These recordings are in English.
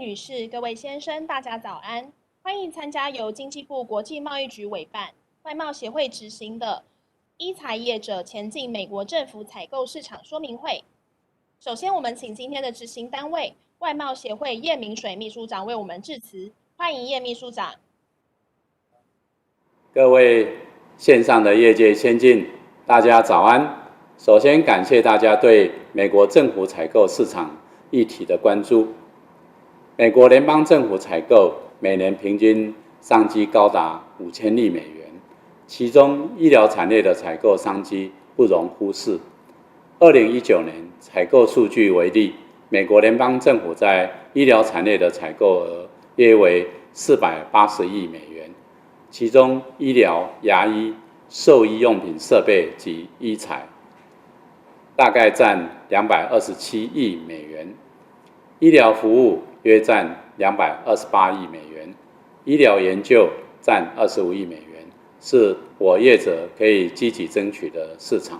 女士、各位先生，大家早安！欢迎参加由经济部国际贸易局委办、外贸协会执行的医材业者前进美国政府采购市场说明会。首先，我们请今天的执行单位外贸协会叶明水秘书长为我们致辞，欢迎叶秘书长。各位线上的业界先进，大家早安。首先感谢大家对美国政府采购市场议题的关注。美国联邦政府采购每年平均商机高达5000亿美元，其中医疗产业的采购商机不容忽视。2019年采购数据为例，美国联邦政府在医疗产业的采购额约为480亿美元，其中医疗、牙医、兽医用品设备及医材大概占227亿美元，医疗服务约占228亿美元，医疗研究占25亿美元，是我业者可以积极争取的市场。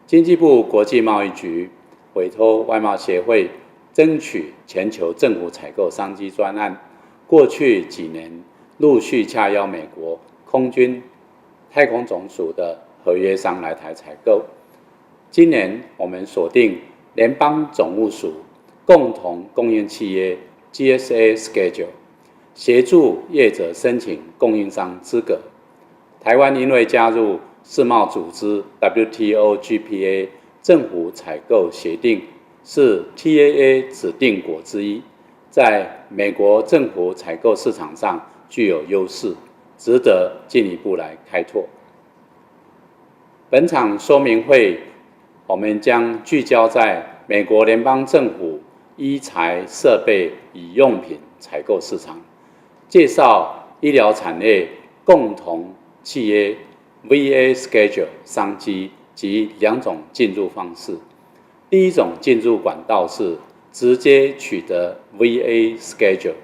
经济部国际贸易局委托外贸协会争取全球政府采购商机专案，过去几年陆续洽邀美国空军太空总署的合约商来台采购。今年我们锁定联邦总务署共同供应契约 GSA Schedule， 协助业者申请供应商资格。台湾因为加入世贸组织 WTO、GPA 政府采购协定，是 TAA 指定国之一，在美国政府采购市场上具有优势，值得进一步来开拓。本场说明会，我们将聚焦在美国联邦政府医材设备与用品采购市场，介绍医疗产业共同契约 VA Schedule 商机及两种进入方式。第一种进入管道是直接取得 VA Schedule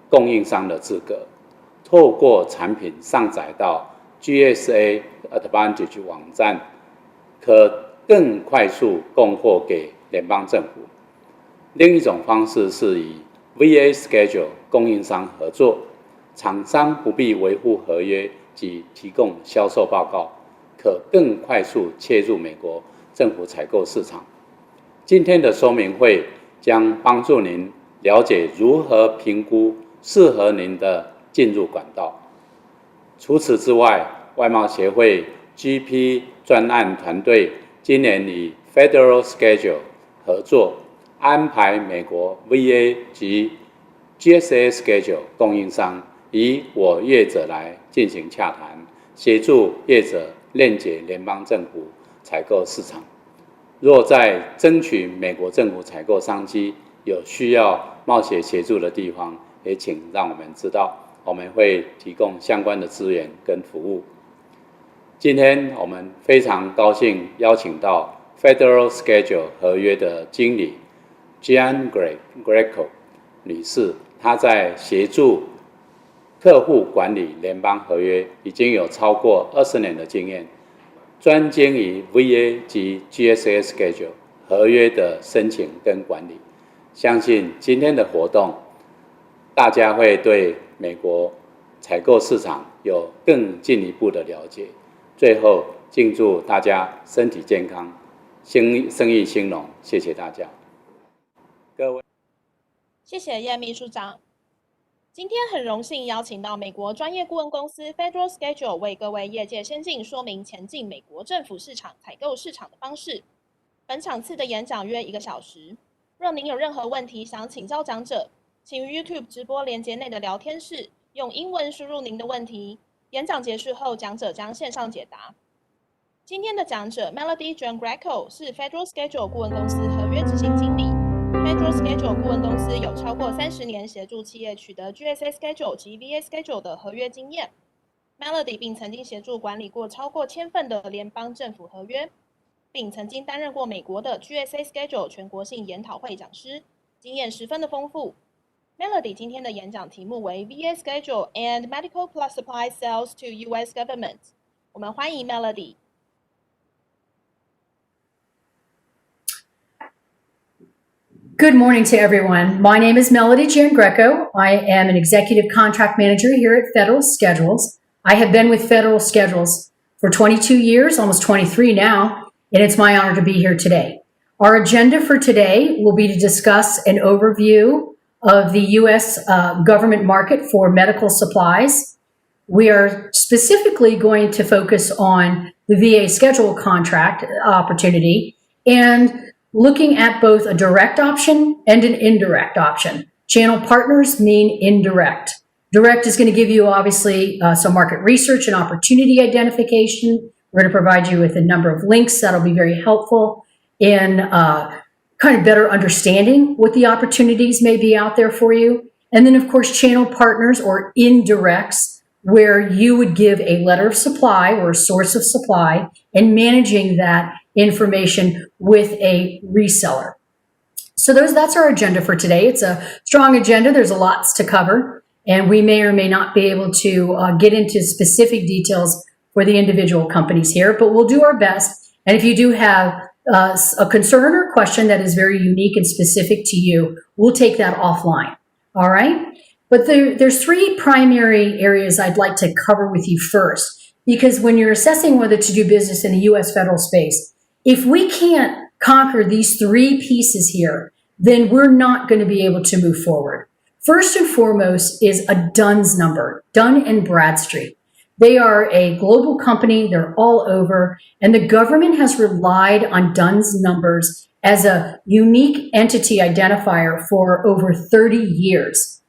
供应商的资格，透过产品上载到 GSA Advantage 网站，可更快速供货给联邦政府。另一种方式是以 VA Schedule 供应商合作，厂商不必维护合约及提供销售报告，可更快速切入美国政府采购市场。今天的说明会将帮助您了解如何评估适合您的进入管道。除此之外，外贸协会 GP 专案团队今年与 Federal Schedule 合作，安排美国 VA 及 GSA Schedule 供应商以我业者来进行洽谈，协助业者链接联邦政府采购市场。若在争取美国政府采购商机有需要贸协协助的地方，也请让我们知道，我们会提供相关的资源跟服务。今天我们非常高兴邀请到 Federal Schedule 合约的经理 Giangreco 女士，她在协助客户管理联邦合约已经有超过20年的经验，专精于 VA 及 GSA Schedule 合约的申请跟管理。相信今天的活动，大家会对美国采购市场有更进一步的了解。最后，敬祝大家身体健康，生意兴隆，谢谢大家。各位，谢谢叶秘书长。今天很荣幸邀请到美国专业顾问公司 Federal Schedule 为各位业界先进说明前进美国政府市场采购市场的方式。本场次的演讲约1个小时。若您有任何问题想请教讲者，请于 YouTube 直播连结内的聊天室用英文输入您的问题。演讲结束后，讲者将线上解答。今天的讲者 Melody Giangreco 是 Federal Schedule 顾问公司合约执行经理。Federal Schedule 顾问公司有超过30年协助企业取得 GSA Schedule 及 VA Schedule 的合约经验。Melody 并曾经协助管理过超过1000份的联邦政府合约，并曾经担任过美国的 GSA Schedule 全国性研讨会讲师，经验十分的丰富。Melody 今天的演讲题目为 VA Schedule and Medical Plus Supply Sales to U.S. Government。我们欢迎 Melody。Good morning to everyone. My name is Melody Giangreco. I am an executive contract manager here at Federal Schedules. I have been with Federal Schedules for 22 years, almost 23 now, and it's my honor to be here today. Our agenda for today will be to discuss an overview of the U.S. government market for medical supplies. We are specifically going to focus on the VA schedule contract opportunity and looking at both a direct option and an indirect option. Channel partners mean indirect. Direct is going to give you, obviously, some market research and opportunity identification. We're going to provide you with a number of links that'll be very helpful in kind of better understanding what the opportunities may be out there for you. And then, of course, channel partners or indirects, where you would give a letter of supply or a source of supply and managing that information with a reseller. So that's our agenda for today. It's a strong agenda. There's a lots to cover, and we may or may not be able to get into specific details for the individual companies here, but we'll do our best. And if you do have a concern or question that is very unique and specific to you, we'll take that offline. All right? But there's three primary areas I'd like to cover with you first, because when you're assessing whether to do business in the U.S. federal space, if we can't conquer these three pieces here, then we're not going to be able to move forward. First and foremost is a DUNS number, Dun & Bradstreet. They are a global company. They're all over, and the government has relied on DUNS numbers as a unique entity identifier for over 30 years.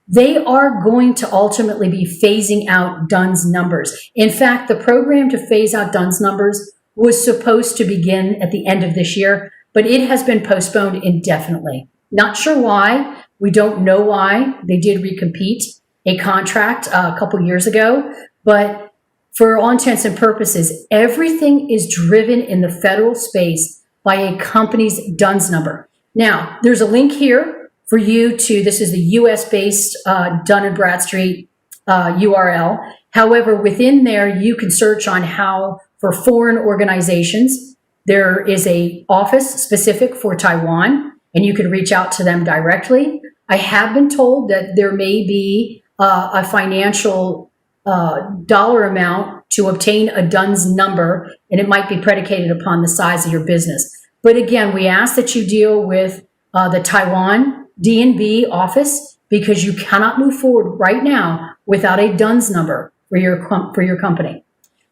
They are going to ultimately be phasing out DUNS numbers. In fact, the program to phase out DUNS numbers was supposed to begin at the end of this year, but it has been postponed indefinitely. Not sure why. We don't know why. They did recompete a contract a couple years ago, but for all intents and purposes, everything is driven in the federal space by a company's DUNS number. Now, there's a link here for you to, this is the US-based Dun & Bradstreet URL. However, within there, you can search on how, for foreign organizations, there is a office specific for Taiwan, and you can reach out to them directly. I have been told that there may be a financial dollar amount to obtain a DUNS number, and it might be predicated upon the size of your business. But again, we ask that you deal with the Taiwan D&B office, because you cannot move forward right now without a DUNS number for your company.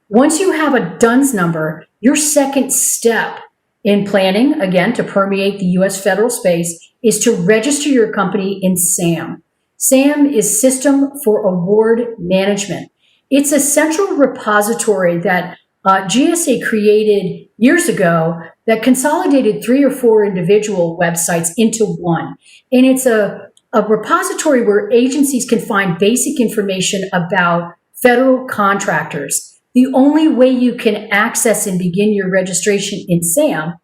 Once you have a DUNS number, your second step in planning, again, to permeate the U.S. federal space, is to register your company in SAM. SAM is System for Award Management. It's a central repository that GSA created years ago that consolidated 3 or 4 individual websites into one. And it's a repository where agencies can find basic information about federal contractors. The only way you can access and begin your registration in SAM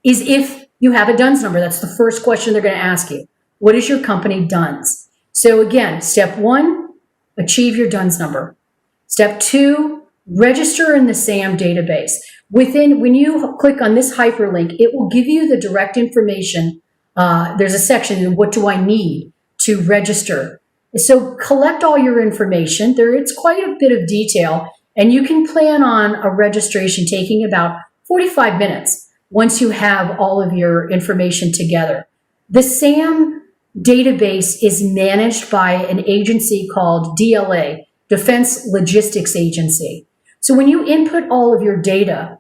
is if you have a DUNS number. That's the first question they're going to ask you. What is your company DUNS? So again, step 1, achieve your DUNS number. Step 2, register in the SAM database. When you click on this hyperlink, it will give you the direct information. There's a section, what do I need to register? So collect all your information. It's quite a bit of detail, and you can plan on a registration taking about 45 minutes once you have all of your information together. The SAM database is managed by an agency called DLA, Defense Logistics Agency. So when you input all of your data,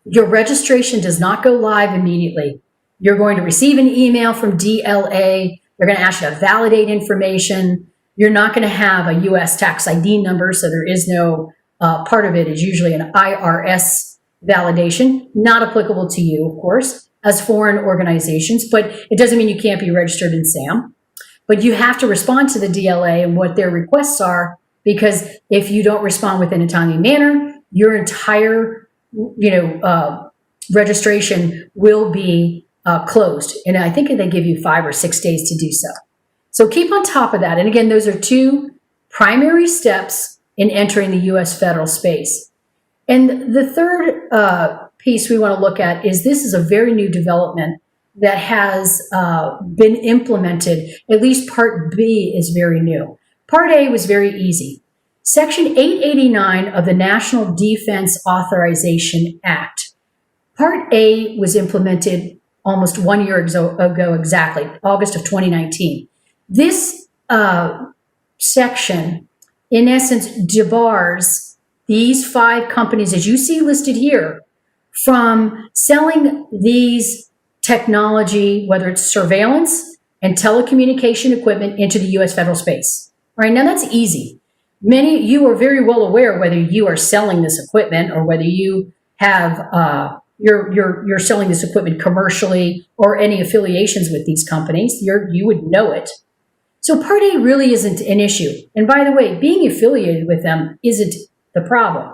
your registration does not go live immediately. You're going to receive an email from DLA. They're going to ask you to validate information. You're not going to have a U.S. tax ID number, so there is no part of it is usually an IRS validation, not applicable to you, of course, as foreign organizations, but it doesn't mean you can't be registered in SAM. But you have to respond to the DLA and what their requests are, because if you don't respond within a timely manner, your entire registration will be closed. And I think they give you 5 or 6 days to do so. So keep on top of that. And again, those are 2 primary steps in entering the U.S. federal space. And the third piece we want to look at is this is a very new development that has been implemented, at least Part B is very new. Part A was very easy. Section 889 of the National Defense Authorization Act. Part A was implemented almost 1 year ago exactly, August of 2019. This section, in essence, debars these 5 companies, as you see listed here, from selling these technology, whether it's surveillance and telecommunication equipment, into the U.S. federal space. All right, now that's easy. Many of you are very well aware whether you are selling this equipment or whether you have you're selling this equipment commercially or any affiliations with these companies. You would know it. So Part A really isn't an issue. And by the way, being affiliated with them isn't the problem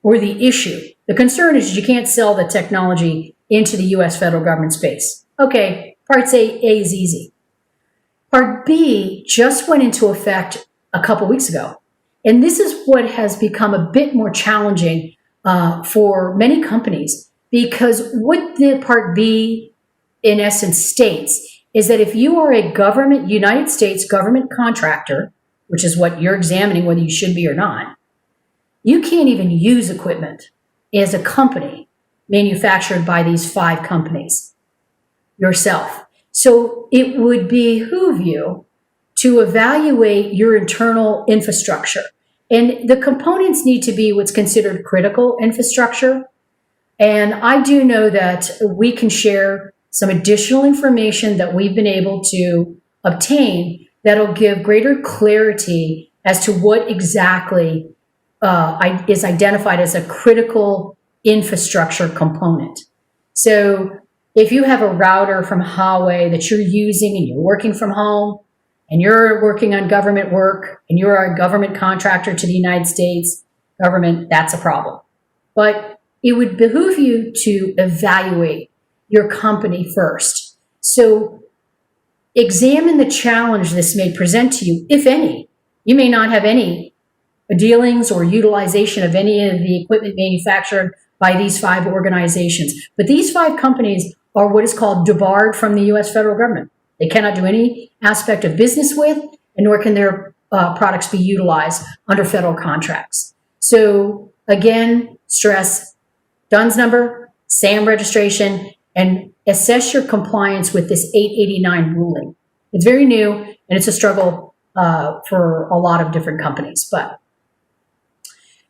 or the issue. The concern is you can't sell the technology into the U.S. federal government space. Okay, Part A is easy. Part B just went into effect a couple weeks ago. And this is what has become a bit more challenging for many companies, because what the Part B in essence states is that if you are a government, United States government contractor, which is what you're examining whether you should be or not, you can't even use equipment as a company manufactured by these 5 companies yourself. So it would behoove you to evaluate your internal infrastructure. And the components need to be what's considered critical infrastructure. And I do know that we can share some additional information that we've been able to obtain that'll give greater clarity as to what exactly is identified as a critical infrastructure component. So if you have a router from Huawei that you're using and you're working from home and you're working on government work and you're a government contractor to the United States government, that's a problem. But it would behoove you to evaluate your company first. So examine the challenge this may present to you, if any. You may not have any dealings or utilization of any of the equipment manufactured by these 5 organizations. But these 5 companies are what is called debarred from the U.S. federal government. They cannot do any aspect of business with, and nor can their products be utilized under federal contracts. So again, stress DUNS number, SAM registration, and assess your compliance with this 889 ruling. It's very new, and it's a struggle for a lot of different companies.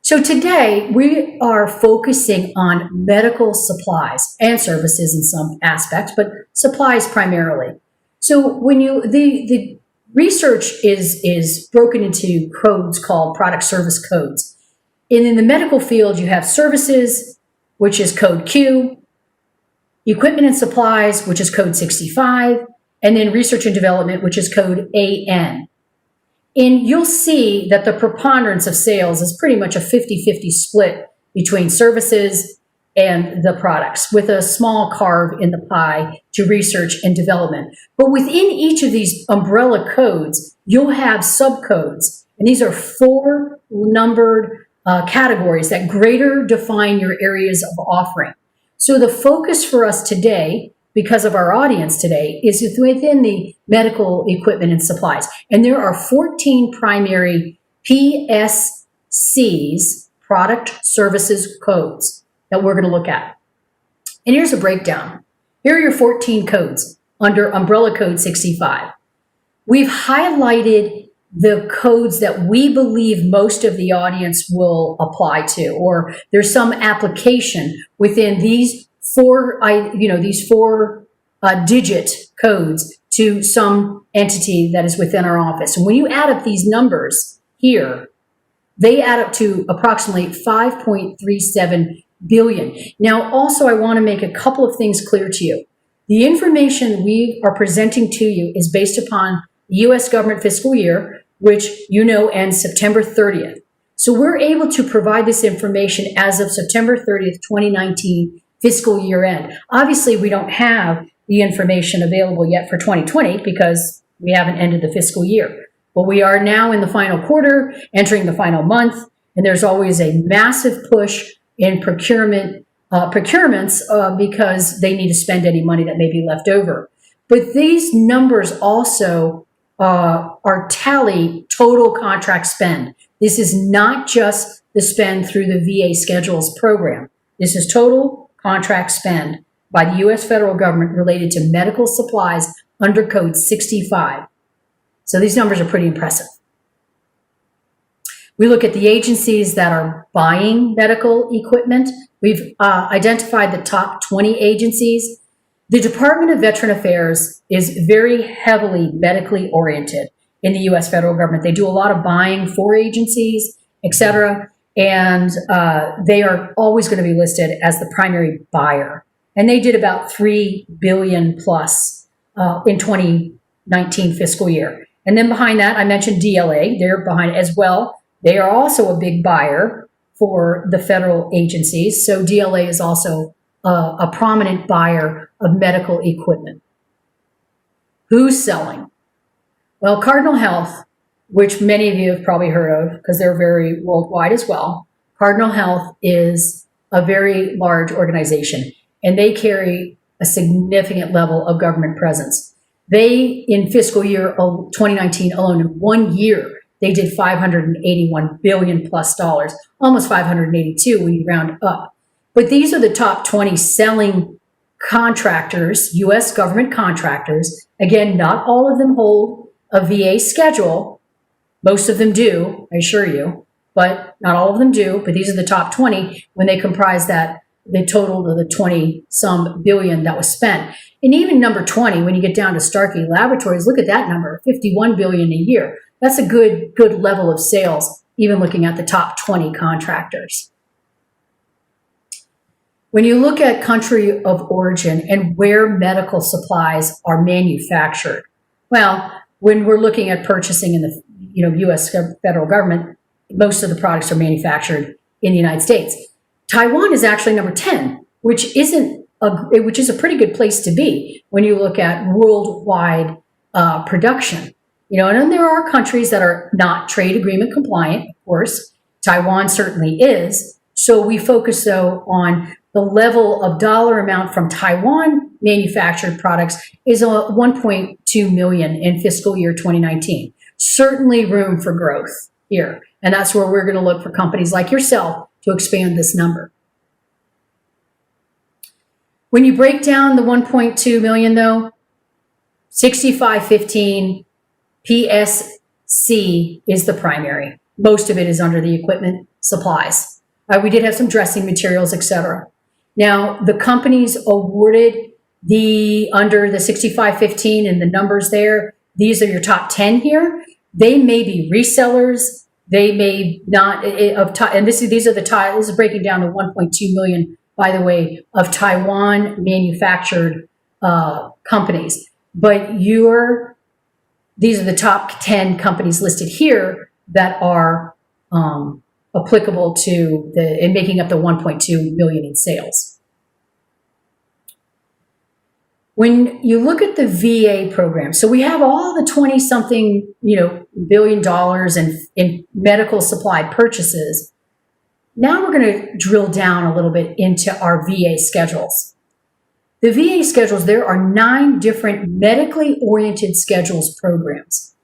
So today we are focusing on medical supplies and services in some aspects, but supplies primarily. So when the research is broken into codes called product service codes. And in the medical field, you have services, which is code Q, equipment and supplies, which is code 65, and then research and development, which is code AN. And you'll see that the preponderance of sales is pretty much a 50-50 split between services and the products, with a small carve in the pie to research and development. But within each of these umbrella codes, you'll have subcodes. And these are 4 numbered categories that greater define your areas of offering. So the focus for us today, because of our audience today, is within the medical equipment and supplies. And there are 14 primary PSCs, product services codes, that we're going to look at. And here's a breakdown. Here are your 14 codes under umbrella code 65. We've highlighted the codes that we believe most of the audience will apply to, or there's some application within these 4 digit codes to some entity that is within our office. And when you add up these numbers here, they add up to approximately 5.37 billion. Now, also, I want to make a couple of things clear to you. The information we are presenting to you is based upon the U.S. government fiscal year, which you know ends September 30th. So we're able to provide this information as of September 30th, 2019 fiscal year end. Obviously, we don't have the information available yet for 2020 because we haven't ended the fiscal year. But we are now in the final quarter, entering the final month, and there's always a massive push in procurement procurements because they need to spend any money that may be left over. But these numbers also are tally total contract spend. This is not just the spend through the VA Schedules program. This is total contract spend by the U.S. federal government related to medical supplies under Code 65. So these numbers are pretty impressive. We look at the agencies that are buying medical equipment. We've identified the top 20 agencies. The Department of Veteran Affairs is very heavily medically oriented in the U.S. federal government. They do a lot of buying for agencies, et cetera, and they are always going to be listed as the primary buyer. And they did about $3 billion plus in 2019 fiscal year. And then behind that, I mentioned DLA. They're behind it as well. They are also a big buyer for the federal agencies. So DLA is also a prominent buyer of medical equipment. Who's selling? Well, Cardinal Health, which many of you have probably heard of because they're very worldwide as well. Cardinal Health is a very large organization, and they carry a significant level of government presence. They, in fiscal year 2019 alone, in 1 year, they did $581 billion plus dollars, almost 582 when you round up. But these are the top 20 selling contractors, U.S. government contractors. Again, not all of them hold a VA schedule. Most of them do, I assure you, but not all of them do. But these are the top 20 when they comprise that, the total of the 20-some billion that was spent. And even number 20, when you get down to Starkey Laboratories, look at that number, $51 billion a year. That's a good level of sales, even looking at the top 20 contractors. When you look at country of origin and where medical supplies are manufactured, well, when we're looking at purchasing in the U.S. federal government, most of the products are manufactured in the United States. Taiwan is actually number 10, which is a pretty good place to be when you look at worldwide production. And then there are countries that are not trade agreement compliant, of course. Taiwan certainly is. So we focus, though, on the level of dollar amount from Taiwan manufactured products is 1.2 million in fiscal year 2019. Certainly room for growth here. And that's where we're going to look for companies like yourself to expand this number. When you break down the 1.2 million, though, 6515 PSC is the primary. Most of it is under the equipment supplies. We did have some dressing materials, etc. Now, the companies awarded under the 6515 and the numbers there, these are your top 10 here. They may be resellers. They may not, and this is breaking down to 1.2 million, by the way, of Taiwan manufactured companies. But these are the top 10 companies listed here that are applicable to and making up the 1.2 million in sales. When you look at the VA program, so we have all the 20-something, $1 billion in medical supply purchases. Now we're going to drill down a little bit into our VA schedules. The VA schedules, there are 9 different medically oriented schedules programs.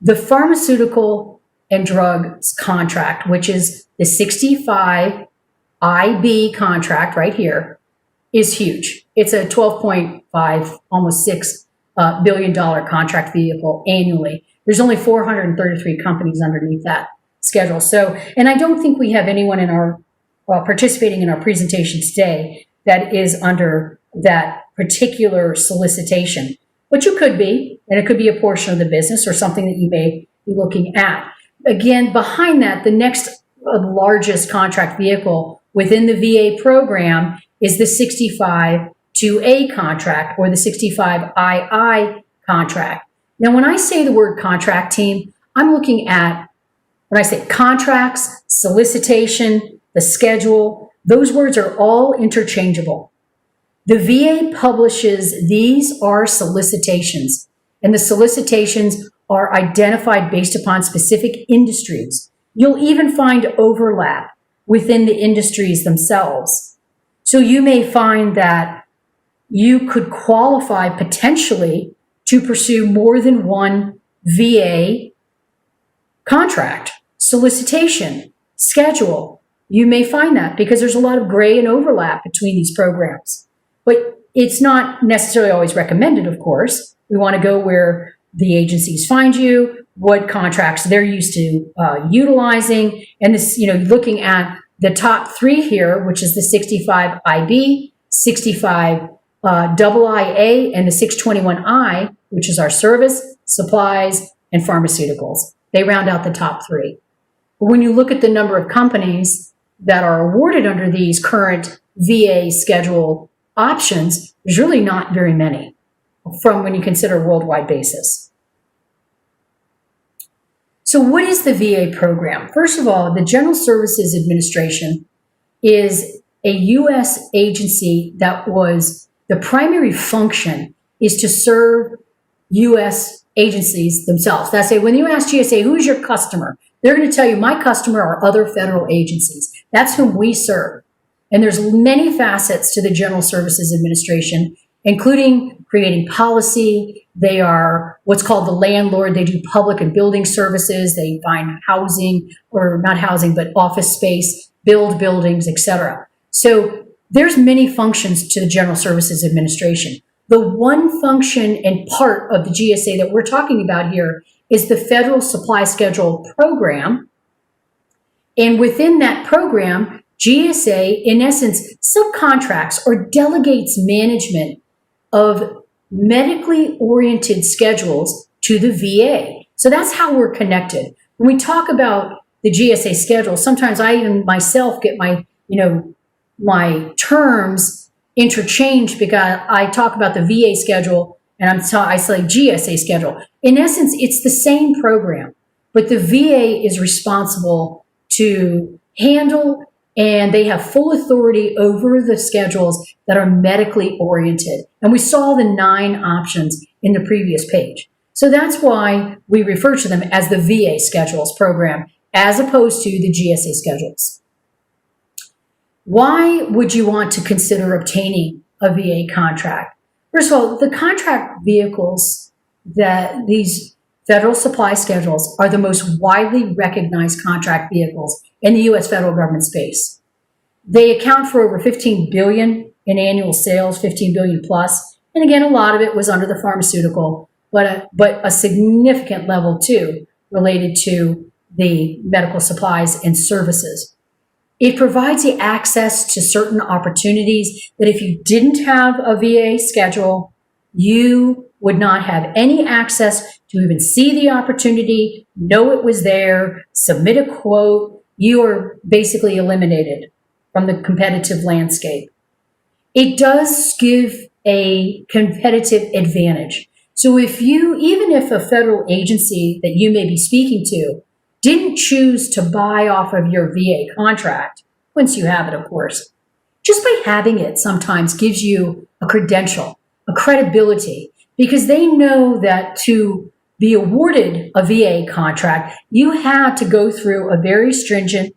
The pharmaceutical and drugs contract, which is the 65 IB contract right here, is huge. It's a $12.5, almost $6 billion contract vehicle annually. There's only 433 companies underneath that schedule. So, and I don't think we have anyone in our participating in our presentation today that is under that particular solicitation. But you could be, and it could be a portion of the business or something that you may be looking at. Again, behind that, the next largest contract vehicle within the VA program is the 65-2A contract or the 65II contract. Now, when I say the word contract, team, I'm looking at, when I say contracts, solicitation, the schedule, those words are all interchangeable. The VA publishes, these are solicitations, and the solicitations are identified based upon specific industries. You'll even find overlap within the industries themselves. So you may find that you could qualify potentially to pursue more than one VA contract, solicitation, schedule. You may find that because there's a lot of gray and overlap between these programs. But it's not necessarily always recommended, of course. We want to go where the agencies find you, what contracts they're used to utilizing, and this, looking at the top three here, which is the 65 IB, 65 II-A, and the 621I, which is our service, supplies, and pharmaceuticals. They round out the top three. But when you look at the number of companies that are awarded under these current VA schedule options, there's really not very many from when you consider a worldwide basis. So what is the VA program? First of all, the General Services Administration is a U.S. agency that was, the primary function is to serve U.S. agencies themselves. That's when you ask GSA, who's your customer? They're going to tell you, my customer are other federal agencies. That's whom we serve. And there's many facets to the General Services Administration, including creating policy. They are what's called the landlord. They do public and building services. They find housing, or not housing, but office space, build buildings, etc. So there's many functions to the General Services Administration. The one function and part of the GSA that we're talking about here is the Federal Supply Schedule program. And within that program, GSA, in essence, subcontracts or delegates management of medically oriented schedules to the VA. So that's how we're connected. When we talk about the GSA schedule, sometimes I even myself get my terms interchanged because I talk about the VA schedule and I say GSA schedule. In essence, it's the same program, but the VA is responsible to handle, and they have full authority over the schedules that are medically oriented. And we saw the 9 options in the previous page. So that's why we refer to them as the VA schedules program, as opposed to the GSA schedules. Why would you want to consider obtaining a VA contract? First of all, the contract vehicles that these federal supply schedules are the most widely recognized contract vehicles in the U.S. federal government space. They account for over $15 billion in annual sales, $15 billion plus. And again, a lot of it was under the pharmaceutical, but a significant level too related to the medical supplies and services. It provides you access to certain opportunities that if you didn't have a VA schedule, you would not have any access to even see the opportunity, know it was there, submit a quote. You are basically eliminated from the competitive landscape. It does give a competitive advantage. So even if a federal agency that you may be speaking to didn't choose to buy off of your VA contract, once you have it, of course, just by having it sometimes gives you a credential, a credibility, because they know that to be awarded a VA contract, you had to go through a very stringent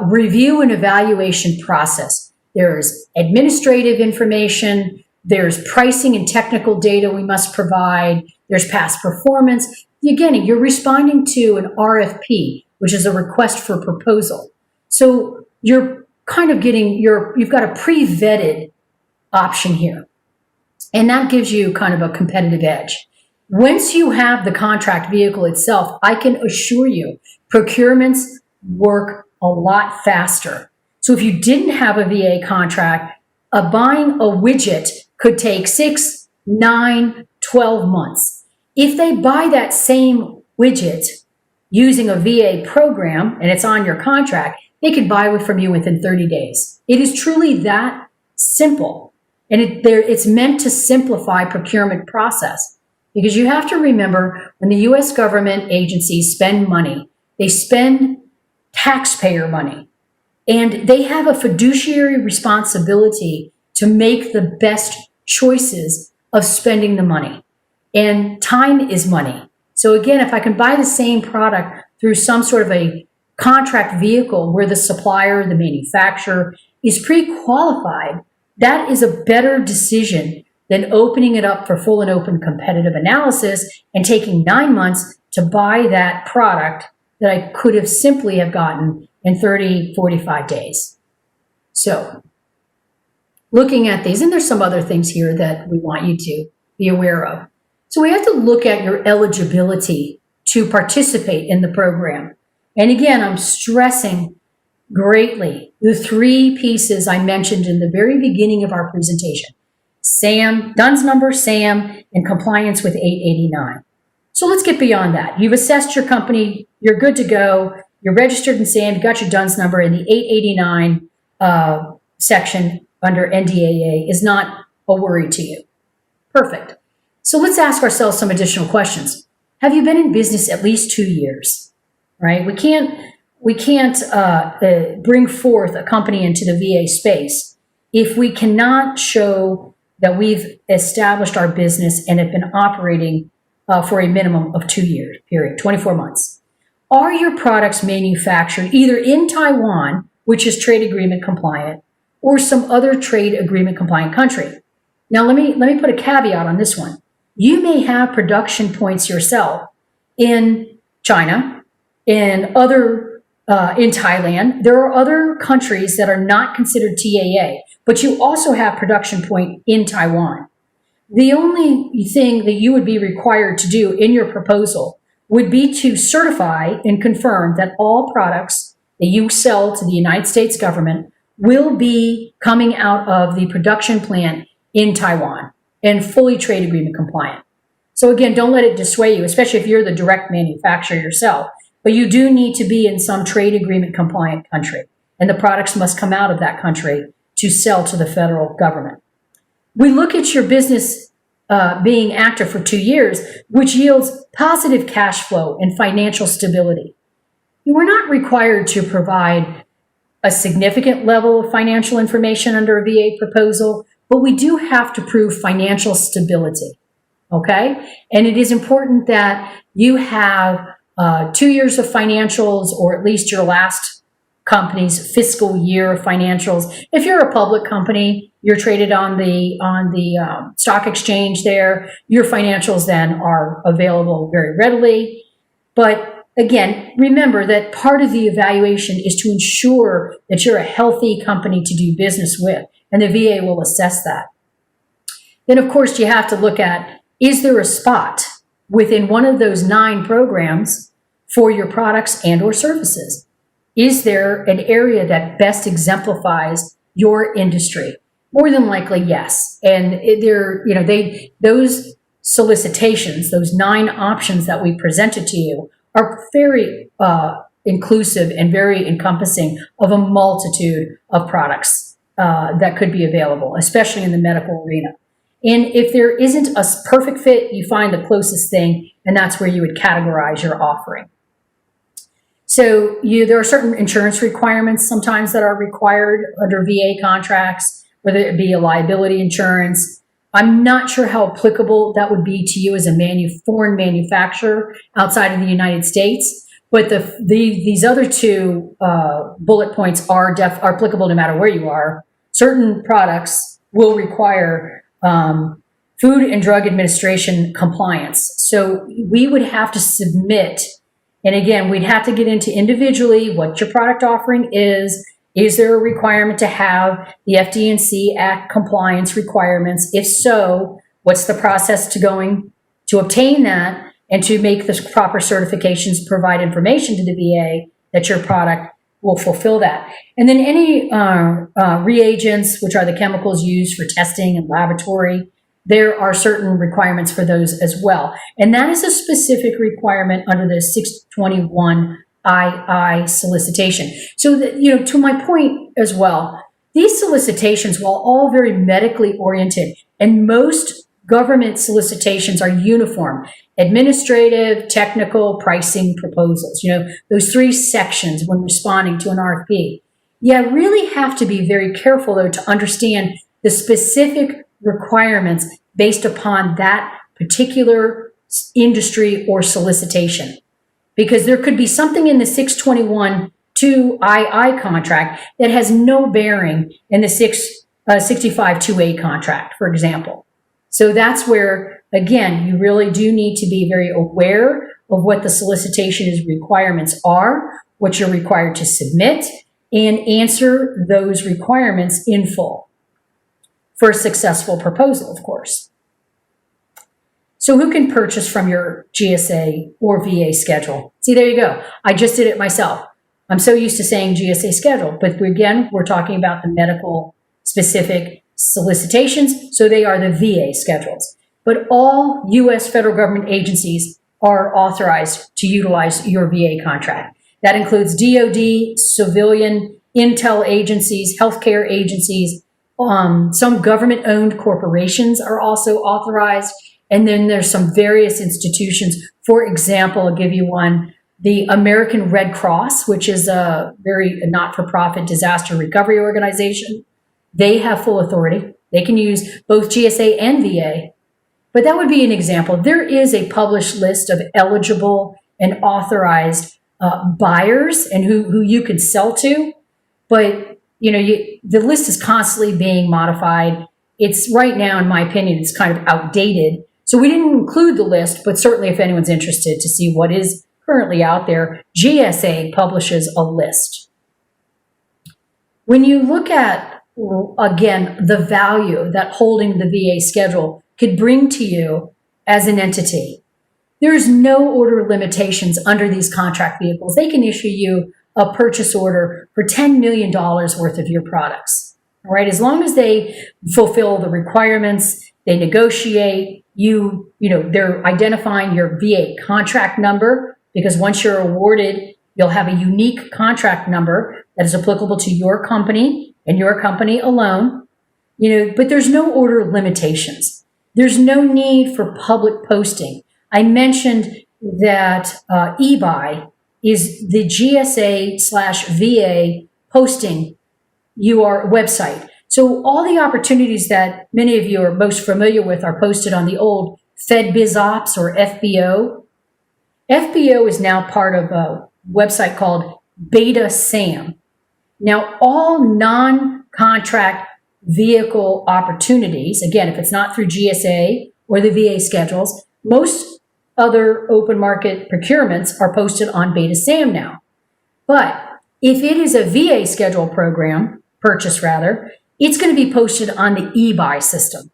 review and evaluation process. There's administrative information, there's pricing and technical data we must provide, there's past performance. Again, you're responding to an RFP, which is a request for proposal. So you're kind of you've got a pre-vetted option here. And that gives you kind of a competitive edge. Once you have the contract vehicle itself, I can assure you, procurements work a lot faster. So if you didn't have a VA contract, buying a widget could take 6, 9, 12 months. If they buy that same widget using a VA program and it's on your contract, they could buy it from you within 30 days. It is truly that simple. And it's meant to simplify procurement process, because you have to remember when the U.S. government agencies spend money, they spend taxpayer money, and they have a fiduciary responsibility to make the best choices of spending the money. And time is money. So again, if I can buy the same product through some sort of a contract vehicle where the supplier, the manufacturer, is pre-qualified, that is a better decision than opening it up for full and open competitive analysis and taking 9 months to buy that product that I could have simply have gotten in 30, 45 days. So looking at these, and there's some other things here that we want you to be aware of. So we have to look at your eligibility to participate in the program. And again, I'm stressing greatly the 3 pieces I mentioned in the very beginning of our presentation: SAM, DUNS number, SAM, and compliance with 889. So let's get beyond that. You've assessed your company, you're good to go, you're registered in SAM, you got your DUNS number, and the 889 section under NDAA is not a worry to you. Perfect. So let's ask ourselves some additional questions. Have you been in business at least 2 years? Right? We can't bring forth a company into the VA space if we cannot show that we've established our business and have been operating for a minimum of 2 years, period, 24 months. Are your products manufactured either in Taiwan, which is trade agreement compliant, or some other trade agreement compliant country? Now, let me put a caveat on this one. You may have production points yourself in China, in Thailand. There are other countries that are not considered TAA, but you also have production point in Taiwan. The only thing that you would be required to do in your proposal would be to certify and confirm that all products that you sell to the United States government will be coming out of the production plant in Taiwan and fully trade agreement compliant. So again, don't let it dissuade you, especially if you're the direct manufacturer yourself. But you do need to be in some trade agreement compliant country, and the products must come out of that country to sell to the federal government. We look at your business being active for 2 years, which yields positive cash flow and financial stability. You are not required to provide a significant level of financial information under a VA proposal, but we do have to prove financial stability, okay? And it is important that you have 2 years of financials, or at least your last company's fiscal year financials. If you're a public company, you're traded on the stock exchange there, your financials then are available very readily. But again, remember that part of the evaluation is to ensure that you're a healthy company to do business with, and the VA will assess that. Then, of course, you have to look at, is there a spot within one of those 9 programs for your products and or services? Is there an area that best exemplifies your industry? More than likely, yes. And those solicitations, those 9 options that we presented to you, are very inclusive and very encompassing of a multitude of products that could be available, especially in the medical arena. And if there isn't a perfect fit, you find the closest thing, and that's where you would categorize your offering. So there are certain insurance requirements sometimes that are required under VA contracts, whether it be a liability insurance. I'm not sure how applicable that would be to you as a foreign manufacturer outside of the United States, but these other 2 bullet points are applicable no matter where you are. Certain products will require Food and Drug Administration compliance. So we would have to submit, and again, we'd have to get into individually what your product offering is. Is there a requirement to have the FD&C Act compliance requirements? If so, what's the process to obtain that and to make the proper certifications, provide information to the VA that your product will fulfill that. And then any reagents, which are the chemicals used for testing and laboratory, there are certain requirements for those as well. And that is a specific requirement under the 621 II solicitation. So that, to my point as well, these solicitations, while all very medically oriented, and most government solicitations are uniform: administrative, technical, pricing, proposals, those 3 sections when responding to an RFP. You really have to be very careful, though, to understand the specific requirements based upon that particular industry or solicitation. Because there could be something in the 621 2II contract that has no bearing in the 65-2A contract, for example. So that's where, again, you really do need to be very aware of what the solicitation requirements are, what you're required to submit, and answer those requirements in full for a successful proposal, of course. So who can purchase from your GSA or VA schedule? See, there you go. I just did it myself. I'm so used to saying GSA schedule, but again, we're talking about the medical specific solicitations, so they are the VA schedules. But all U.S. federal government agencies are authorized to utilize your VA contract. That includes DoD, civilian, intel agencies, healthcare agencies. Some government-owned corporations are also authorized. And then there's some various institutions. For example, I'll give you one, the American Red Cross, which is a very not-for-profit disaster recovery organization. They have full authority. They can use both GSA and VA. But that would be an example. There is a published list of eligible and authorized buyers and who you could sell to. But the list is constantly being modified. It's right now, in my opinion, it's kind of outdated. So we didn't include the list, but certainly if anyone's interested to see what is currently out there, GSA publishes a list. When you look at, again, the value that holding the VA schedule could bring to you as an entity, there's no order limitations under these contract vehicles. They can issue you a purchase order for $10 million worth of your products, all right? As long as they fulfill the requirements, they negotiate, they're identifying your VA contract number, because once you're awarded, you'll have a unique contract number that is applicable to your company and your company alone, but there's no order limitations. There's no need for public posting. I mentioned that eBuy is the GSA/VA posting website. So all the opportunities that many of you are most familiar with are posted on the old FedBizOps or FBO. FBO is now part of a website called Beta SAM. Now, all non-contract vehicle opportunities, again, if it's not through GSA or the VA schedules, most other open market procurements are posted on Beta SAM now. But if it is a VA schedule purchase, it's going to be posted on the eBuy system.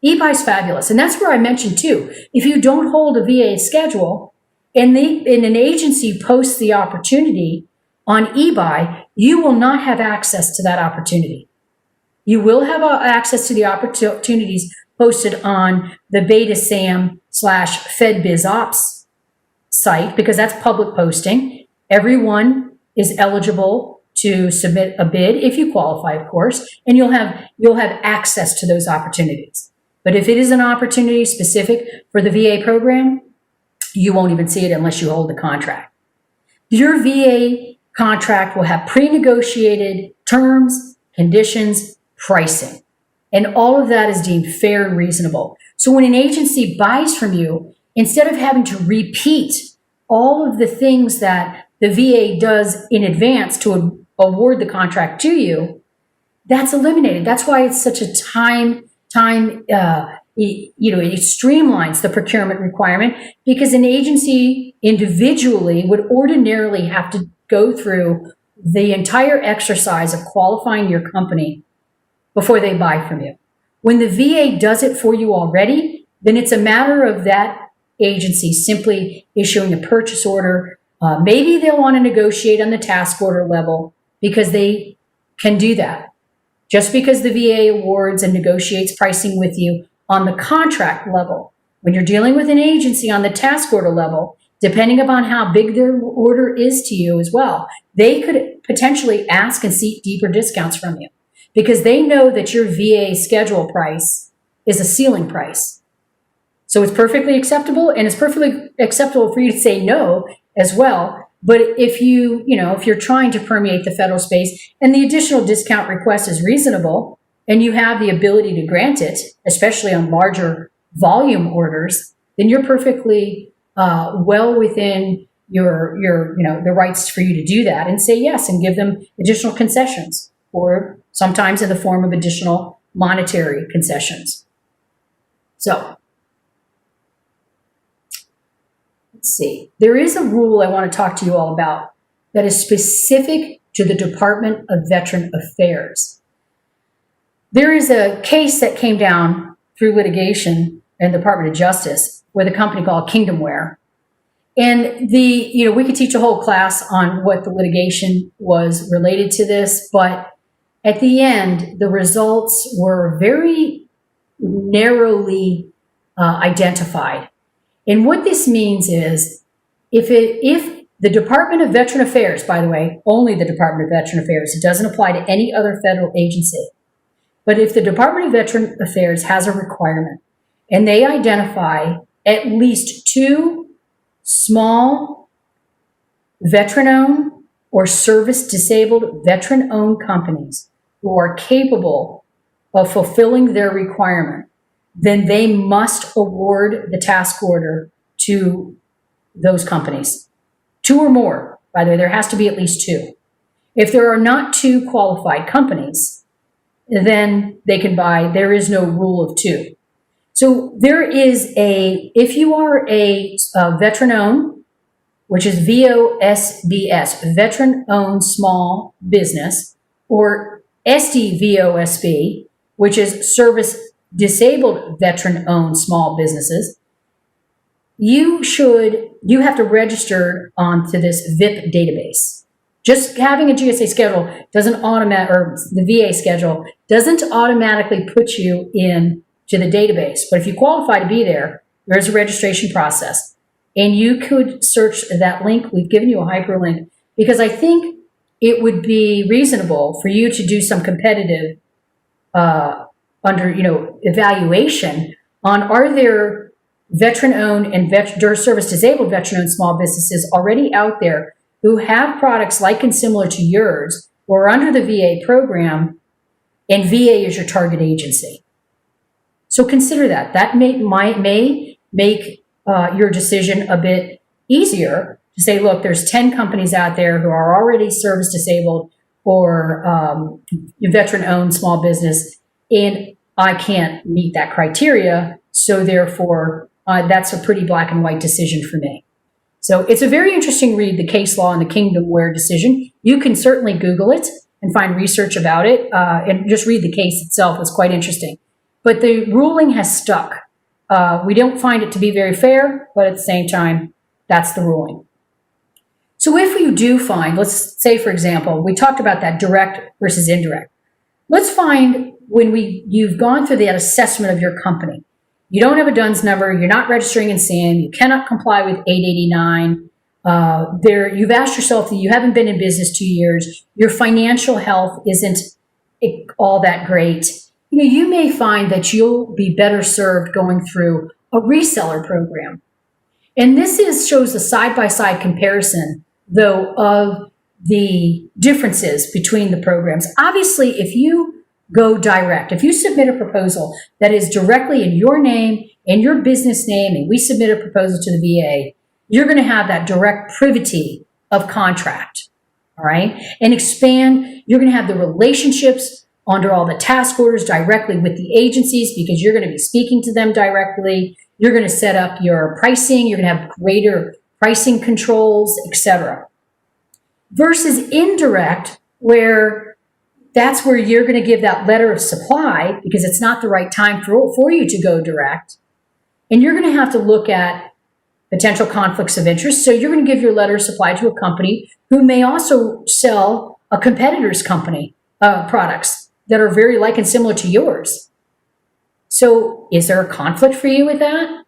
eBuy is fabulous. And that's where I mentioned too, if you don't hold a VA schedule and an agency posts the opportunity on eBuy, you will not have access to that opportunity. You will have access to the opportunities posted on the Beta SAM/FedBizOps site, because that's public posting. Everyone is eligible to submit a bid if you qualify, of course, and you'll have access to those opportunities. But if it is an opportunity specific for the VA program, you won't even see it unless you hold the contract. Your VA contract will have pre-negotiated terms, conditions, pricing, and all of that is deemed fair and reasonable. So when an agency buys from you, instead of having to repeat all of the things that the VA does in advance to award the contract to you, that's eliminated. That's why it's such a it streamlines the procurement requirement, because an agency individually would ordinarily have to go through the entire exercise of qualifying your company before they buy from you. When the VA does it for you already, then it's a matter of that agency simply issuing a purchase order. Maybe they'll want to negotiate on the task order level, because they can do that. Just because the VA awards and negotiates pricing with you on the contract level, when you're dealing with an agency on the task order level, depending upon how big their order is to you as well, they could potentially ask and seek deeper discounts from you, because they know that your VA schedule price is a ceiling price. So it's perfectly acceptable, and it's perfectly acceptable for you to say no as well. But if you're trying to permeate the federal space and the additional discount request is reasonable and you have the ability to grant it, especially on larger volume orders, then you're perfectly well within the rights for you to do that and say yes and give them additional concessions, or sometimes in the form of additional monetary concessions. So let's see. There is a rule I want to talk to you all about that is specific to the Department of Veteran Affairs. There is a case that came down through litigation in the Department of Justice with a company called Kingdomware. And we could teach a whole class on what the litigation was related to this, but at the end, the results were very narrowly identified. And what this means is if the Department of Veteran Affairs, by the way, only the Department of Veteran Affairs, it doesn't apply to any other federal agency, but if the Department of Veteran Affairs has a requirement and they identify at least 2 small veteran-owned or service-disabled veteran-owned companies who are capable of fulfilling their requirement, then they must award the task order to those companies. 2 or more, by the way, there has to be at least 2. If there are not 2 qualified companies, then they can buy. There is no rule of 2. So there is if you are a veteran-owned, which is VOSBS, veteran-owned small business, or SDVOSB, which is service-disabled veteran-owned small businesses, you have to register onto this VIP database. Just having a GSA schedule doesn't or the VA schedule doesn't automatically put you in to the database. But if you qualify to be there, there's a registration process. And you could search that link. We've given you a hyperlink because I think it would be reasonable for you to do some competitive evaluation on, are there veteran-owned and service-disabled veteran-owned small businesses already out there who have products like and similar to yours or under the VA program, and VA is your target agency. So consider that. That may make your decision a bit easier to say, look, there's 10 companies out there who are already service-disabled or veteran-owned small business, and I can't meet that criteria, so therefore that's a pretty black and white decision for me. So it's a very interesting read, the case law and the Kingdomware decision. You can certainly Google it and find research about it, and just read the case itself. It's quite interesting. But the ruling has stuck. We don't find it to be very fair, but at the same time, that's the ruling. So if you do find, let's say, for example, we talked about that direct versus indirect. Let's find when you've gone through that assessment of your company. You don't have a DUNS number, you're not registering in SAM, you cannot comply with 889. You've asked yourself that you haven't been in business 2 years, your financial health isn't all that great. You may find that you'll be better served going through a reseller program. And this shows a side-by-side comparison, though, of the differences between the programs. Obviously, if you go direct, if you submit a proposal that is directly in your name and your business name, and we submit a proposal to the VA, you're going to have that direct privity of contract, all right? And expand, you're going to have the relationships under all the task orders directly with the agencies because you're going to be speaking to them directly. You're going to set up your pricing. You're going to have greater pricing controls, etc. Versus indirect, that's where you're going to give that letter of supply because it's not the right time for you to go direct. And you're going to have to look at potential conflicts of interest. So you're going to give your letter of supply to a company who may also sell a competitor's company products that are very like and similar to yours. So is there a conflict for you with that?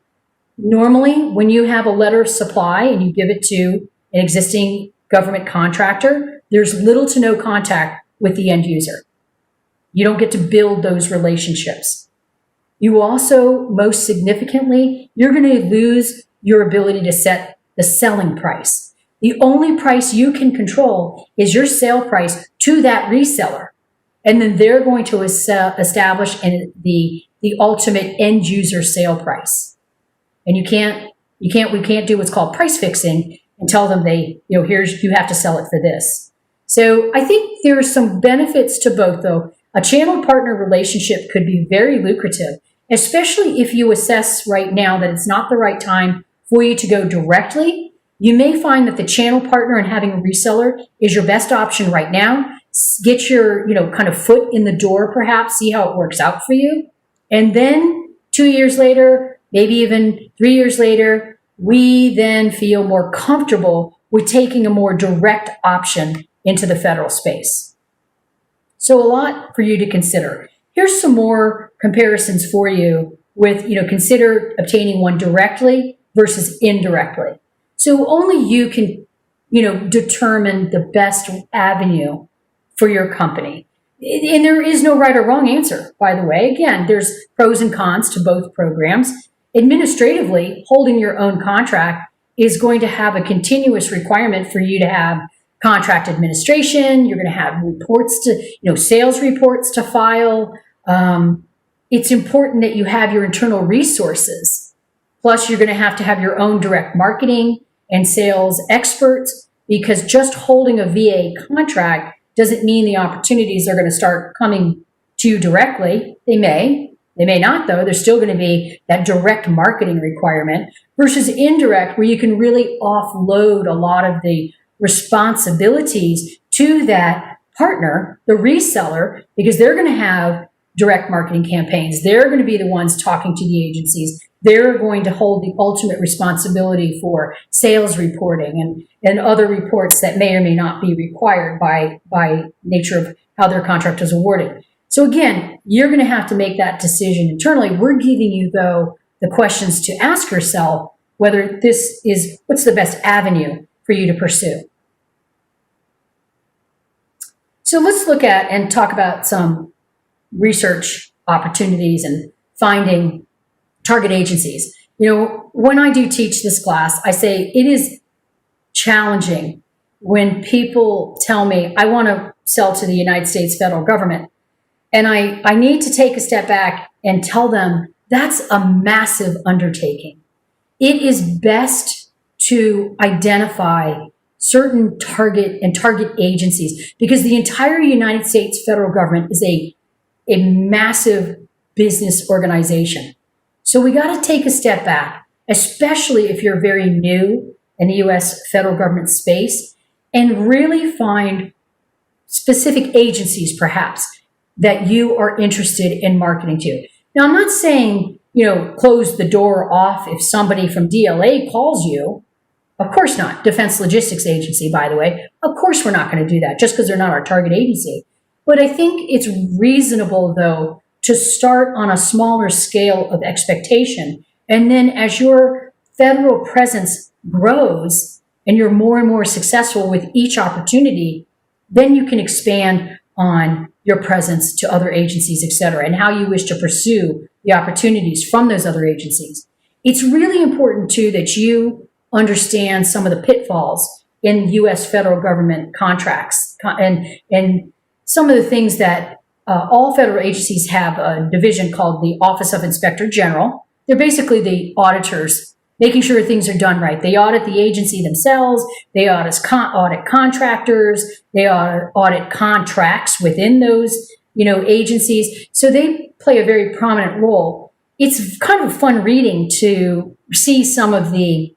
Normally, when you have a letter of supply and you give it to an existing government contractor, there's little to no contact with the end user. You don't get to build those relationships. You also, most significantly, you're going to lose your establish to set the selling price. The only price you can control is your sale price to that reseller. And then they're going to establish the ultimate end user sale price. And we can't do what's called price fixing and tell them you have to sell it for this. So I think there are some benefits to both, though. A channel partner relationship could be very lucrative, especially if you assess right now that it's not the right time for you to go directly. You may find that the channel partner and having a reseller is your best option right now. Get your, kind of foot in the door, perhaps, see how it works out for you. And then 2 years later, maybe even 3 years later, we then feel more comfortable with taking a more direct option into the federal space. So a lot for you to consider. Here's some more comparisons for you with, consider obtaining one directly versus indirectly. So only you can, determine the best avenue for your company. And there is no right or wrong answer, by the way. Again, there's pros and cons to both programs. Administratively, holding your own contract is going to have a continuous requirement for you to have contract administration. You're going to have reports to, sales reports to file. It's important that you have your internal resources. Plus, you're going to have your own direct marketing and sales experts, because just holding a VA contract doesn't mean the opportunities are going to start coming to you directly. They may not, though. There's still going to be that direct marketing requirement versus indirect, where you can really offload a lot of the responsibilities to that partner, the reseller, because they're going to have direct marketing campaigns. They're going to be the ones talking to the agencies. They're going to hold the ultimate responsibility for sales reporting and other reports that may or may not be required by nature of how their contract is awarded. So again, you're going to have to make that decision internally. We're giving you, though, the questions to ask yourself whether what's the best avenue for you to pursue. So let's look at and talk about some research opportunities and finding target agencies. When I do teach this class, I say it is challenging when people tell me, I want to sell to the United States federal government. And I need to take a step back and tell them that's a massive undertaking. It is best to identify certain target agencies, because the entire United States federal government is a massive business organization. So we got to take a step back, especially if you're very new in the U.S. federal government space, and really find specific agencies, perhaps, that you are interested in marketing to. Now, I'm not saying, close the door off if somebody from DLA calls you. Of course not. Defense Logistics Agency, by the way. Of course we're not going to do that just because they're not our target agency. But I think it's reasonable, though, to start on a smaller scale of expectation. And then as your federal presence grows and you're more and more successful with each opportunity, then you can expand on your presence to other agencies, et cetera, and how you wish to pursue the opportunities from those other agencies. It's really important, too, that you understand some of the pitfalls in U.S. federal government contracts and some of the things that all federal agencies have a division called the Office of Inspector General. They're basically the auditors, making sure things are done right. They audit the agency themselves. They audit contractors. They audit contracts within those, agencies. So they play a very prominent role. It's kind of fun reading to see some of the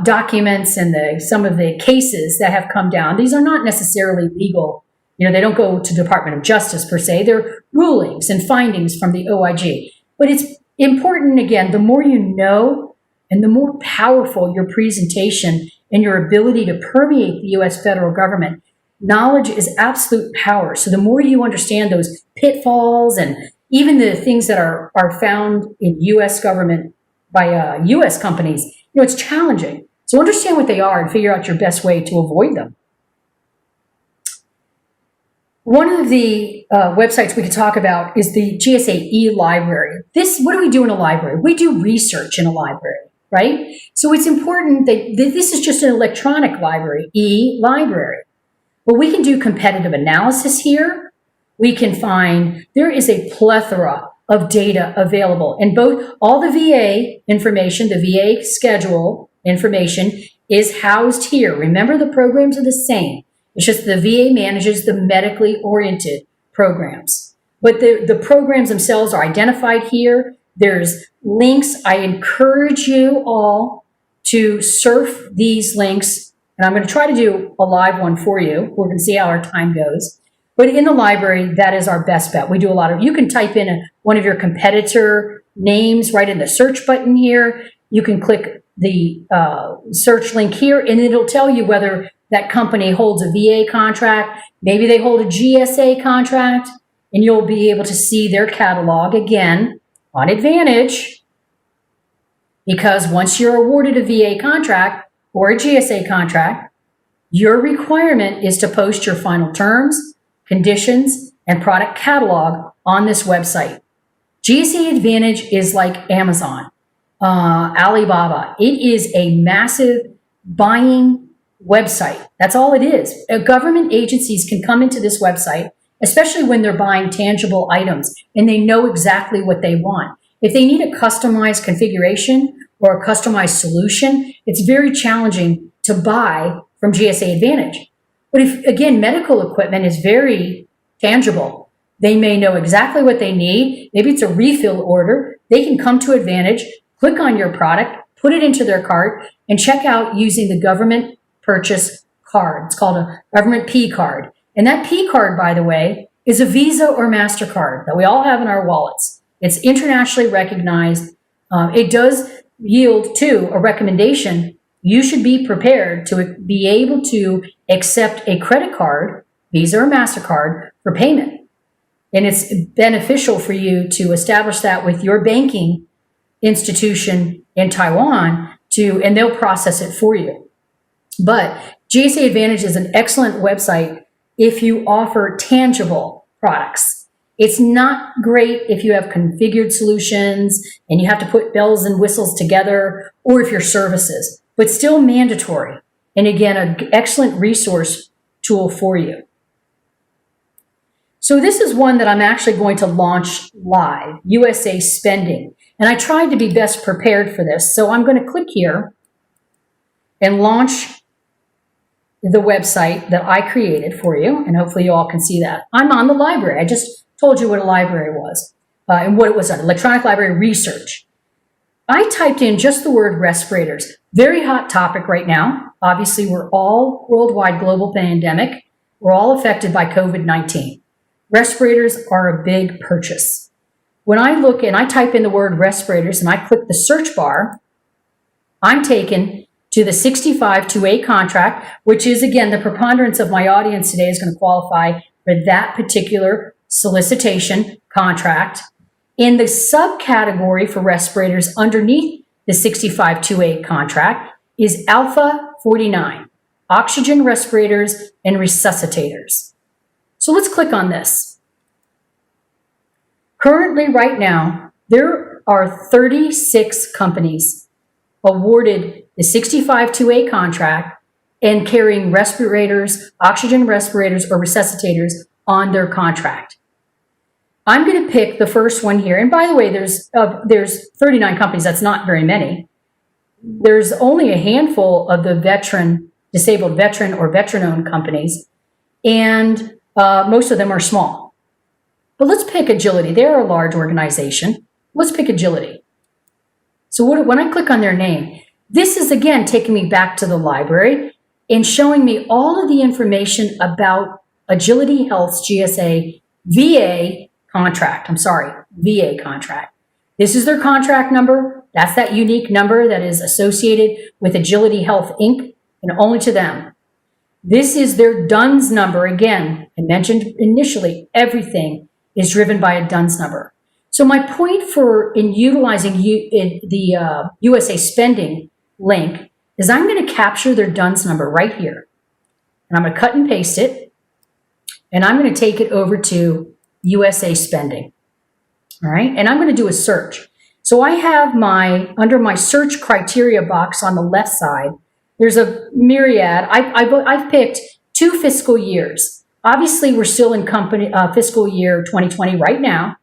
documents and some of the cases that have come down. These are not necessarily legal. They don't go to Department of Justice per se. They're rulings and findings from the OIG. But it's important, again, the more you know and the more powerful your presentation and your ability to permeate the U.S. federal government. Knowledge is absolute power. So the more you understand those pitfalls and even the things that are found in U.S. government by U.S. companies, it's challenging. So understand what they are and figure out your best way to avoid them. One of the websites we could talk about is the GSA e-library. What do we do in a library? We do research in a library, right? So it's important that this is just an electronic library, e-library. But we can do competitive analysis here. We can find there is a plethora of data available in both all the VA information, the VA schedule information, is housed here. Remember, the programs are the same. It's just the VA manages the medically oriented programs. But the programs themselves are identified here. There's links. I encourage you all to surf these links. And I'm going to try to do a live one for you. We're going to see how our time goes. But in the library, that is our best bet. We do a lot of, you can type in one of your competitor names right in the search button here. You can click the search link here, and it'll tell you whether that company holds a VA contract. Maybe they hold a GSA contract, and you'll be able to see their catalog again on Advantage. Because once you're awarded a VA contract or a GSA contract, your requirement is to post your final terms, conditions, and product catalog on this website. GSA Advantage is like Amazon, Alibaba. It is a massive buying website. That's all it is. Government agencies can come into this website, especially when they're buying tangible items and they know exactly what they want. If they need a customized configuration or a customized solution, it's very challenging to buy from GSA Advantage. But if, again, medical equipment is very tangible, they may know exactly what they need. Maybe it's a refill order. They can come to Advantage, click on your product, put it into their cart, and check out using the government purchase card. It's called a government P card. And that P card, by the way, is a Visa or MasterCard that we all have in our wallets. It's internationally recognized. It does yield to a recommendation. You should be prepared to be able to accept a credit card, Visa or MasterCard, for payment. And it's beneficial for you to establish that with your banking institution in Taiwan, and they'll process it for you. But GSA Advantage is an excellent website if you offer tangible products. It's not great if you have configured solutions and you have to put bells and whistles together, or if you're services, but still mandatory. And again, an excellent resource tool for you. So this is one that I'm actually going to launch live, USA Spending. And I tried to be best prepared for this. So I'm going to click here and launch the website that I created for you. And hopefully you all can see that. I'm on the library. I just told you what a library was and what it was, electronic library research. I typed in just the word respirators. Very hot topic right now. Obviously, we're all worldwide global pandemic. We're all affected by COVID-19. Respirators are a big purchase. When I look and I type in the word respirators and I click the search bar, I'm taken to the 65-2A contract, which is, again, the preponderance of my audience today is going to qualify for that particular solicitation contract. In the subcategory for respirators underneath the 65-2A contract is Alpha 49, oxygen respirators and resuscitators. So let's click on this. Currently, right now, there are 36 companies awarded the 65-2A contract and carrying respirators, oxygen respirators, or resuscitators on their contract. I'm going to pick the first one here. And by the way, there's 39 companies. That's not very many. There's only a handful of the disabled veteran or veteran-owned companies, and most of them are small. But let's pick Agility. They're a large organization. Let's pick Agility. So when I click on their name, this is, again, taking me back to the library and showing me all of the information about Agility Health's GSA VA contract. VA contract. This is their contract number. That's that unique number that is associated with Agility Health, Inc., and only to them. This is their DUNS number. Again, I mentioned initially, everything is driven by a DUNS number. So my point in utilizing the USA Spending link is I'm going to capture their DUNS number right here. And I'm going to cut and paste it. And I'm going to take it over to USA Spending. All right. And I'm going to do a search. So I have under my search criteria box on the left side, there's a myriad. I've picked 2 fiscal years. Obviously, we're still in fiscal year 2020 right now.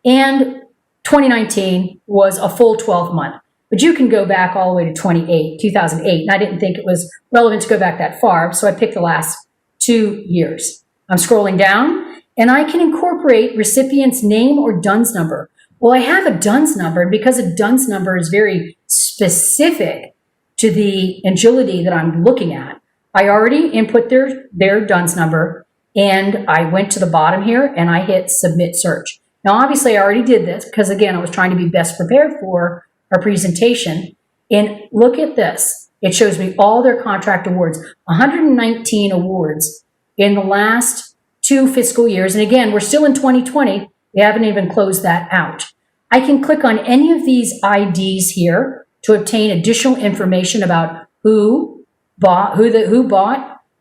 And 2019 was a full 12 month. but you can go back all the way to 2008, and I didn't think it was relevant to go back that far, so I picked the last 2 years. I'm scrolling down, and I can incorporate recipient's name or DUNS number. Well, I have a DUNS number, and because a DUNS number is very specific to the agility that I'm looking at, I already input their DUNS number, and I went to the bottom here, and I hit Submit Search. Now, obviously, I already did this because, again, I was trying to be best prepared for our presentation. And look at this. It shows me all their contract awards, 119 awards in the last 2 fiscal years. And again, we're still in 2020. We haven't even closed that out. I can click on any of these IDs here to obtain additional information about who bought,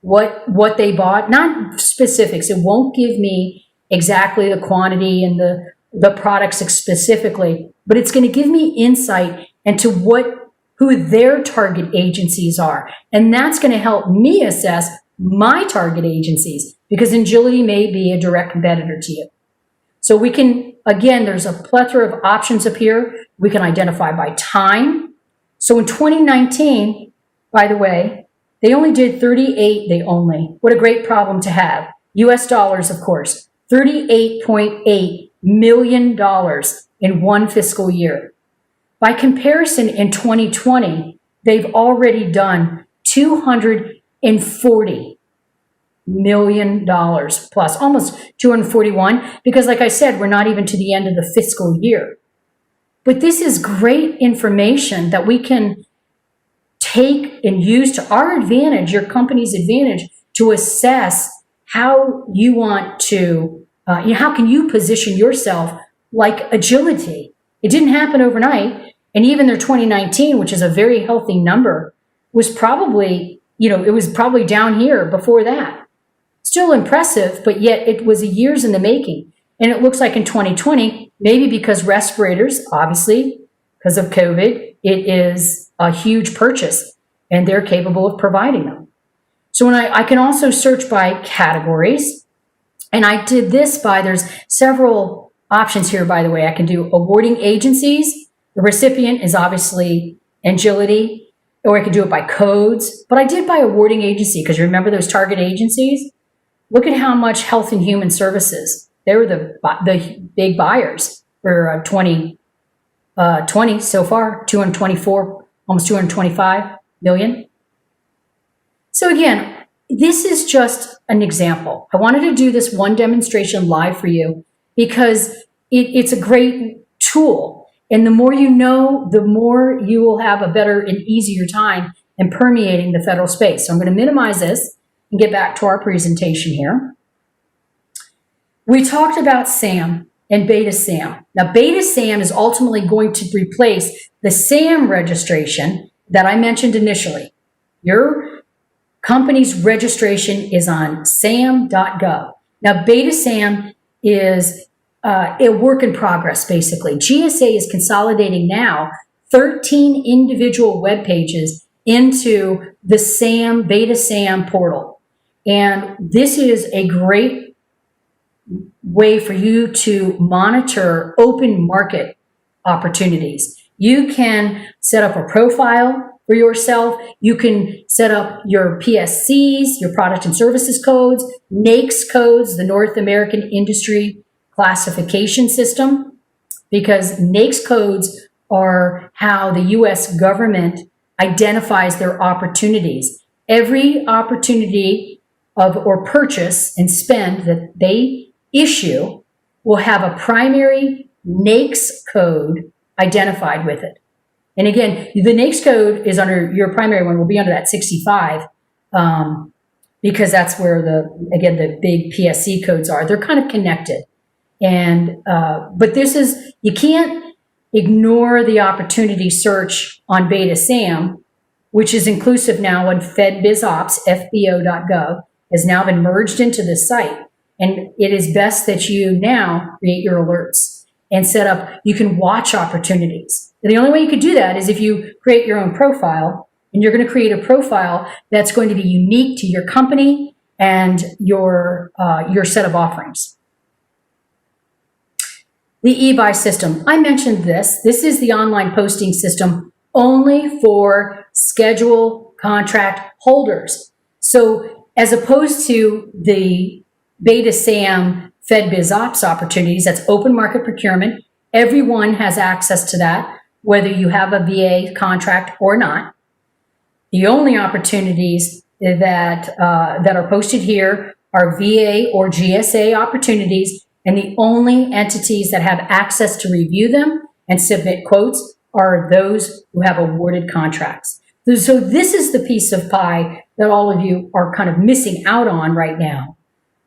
what they bought, not specifics. It won't give me exactly the quantity and the products specifically, but it's going to give me insight into who their target agencies are. And that's going to help me assess my target agencies, because Agility may be a direct competitor to you. So we can, again, there's a plethora of options up here. We can identify by time. So in 2019, by the way, they only did 38, what a great problem to have. US dollars, of course, $38.8 million in 1 fiscal year. By comparison, in 2020, they've already done $240 million plus, almost 241, because like I said, we're not even to the end of the fiscal year. But this is great information that we can take and use to our advantage, your company's advantage, to assess how you want to, how can you position yourself like Agility. It didn't happen overnight. And even their 2019, which is a very healthy number, was probably, it was probably down here before that. Still impressive, but yet it was years in the making. And it looks like in 2020, maybe because respirators, obviously, because of COVID, it is a huge purchase and they're capable of providing them. So when I can also search by categories, and I did this there's several options here, by the way. I can do awarding agencies. The recipient is obviously Agility, or I could do it by codes, but I did by awarding agency, because you remember those target agencies? Look at how much Health and Human Services. They were the big buyers for 2020 so far, 224, almost 225 million. So again, this is just an example. I wanted to do this one demonstration live for you because it's a great tool. And the more you know, the more you will have a better and easier time in permeating the federal space. So I'm going to minimize this and get back to our presentation here. We talked about SAM and Beta SAM. Now, Beta SAM is ultimately going to replace the SAM registration that I mentioned initially. Your company's registration is on sam.gov. Now, Beta SAM is a work in progress, basically. GSA is consolidating now 13 individual web pages into the SAM, Beta SAM portal. And this is a great way for you to monitor open market opportunities. You can set up a profile for yourself. You can set up your PSCs, your product and services codes, NAICS codes, the North American Industry Classification System, because NAICS codes are how the U.S. government identifies their opportunities. Every opportunity or purchase and spend that they issue will have a primary NAICS code identified with it. And again, the NAICS code is under your primary one, will be under that 65, because that's where the big PSC codes are. They're kind of connected. And, but you can't ignore the opportunity search on Beta SAM, which is inclusive now on FedBizOps, FBO.gov, has now been merged into this site. And it is best that you now create your alerts and set up, you can watch opportunities. And the only way you could do that is if you create your own profile, and you're going to create a profile that's going to be unique to your company and your set of offerings. The eBuy system. I mentioned this. This is the online posting system only for schedule contract holders. So as opposed to the Beta SAM Fed Biz Ops opportunities, that's open market procurement. Everyone has access to that, whether you have a VA contract or not. The only opportunities that are posted here are VA or GSA opportunities, and the only entities that have access to review them and submit quotes are those who have awarded contracts. So this is the piece of pie that all of you are kind of missing out on right now.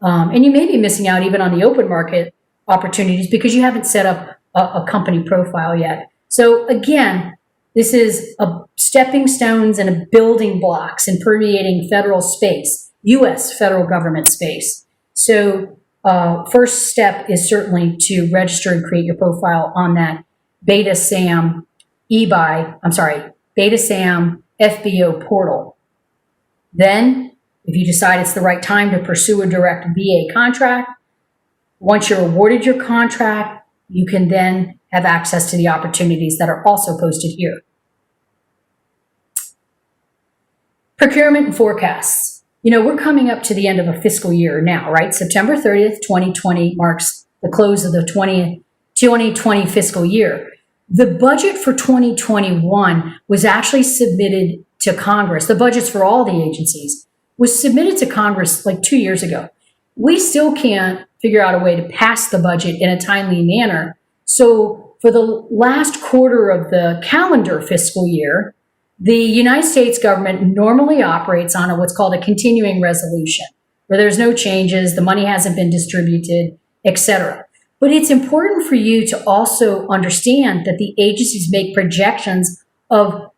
And you may be missing out even on the open market opportunities because you haven't set up a company profile yet. So again, this is a stepping stones and a building blocks in permeating federal space, U.S. federal government space. So first step is certainly to register and create your profile on that Beta SAM FBO portal. Then, if you decide it's the right time to pursue a direct VA contract, once you're awarded your contract, you can then have access to the opportunities that are also posted here. Procurement and forecasts. You know, we're coming up to the end of a fiscal year now, right? September 30th, 2020 marks the close of the 2020 fiscal year. The budget for 2021 was actually submitted to Congress. The budgets for all the agencies was submitted to Congress like 2 years ago. We still can't figure out a way to pass the budget in a timely manner. So for the last quarter of the calendar fiscal year, the United States government normally operates on what's called a continuing resolution, where there's no changes, the money hasn't been distributed, etc. But it's important for you to also understand that the agencies make projections of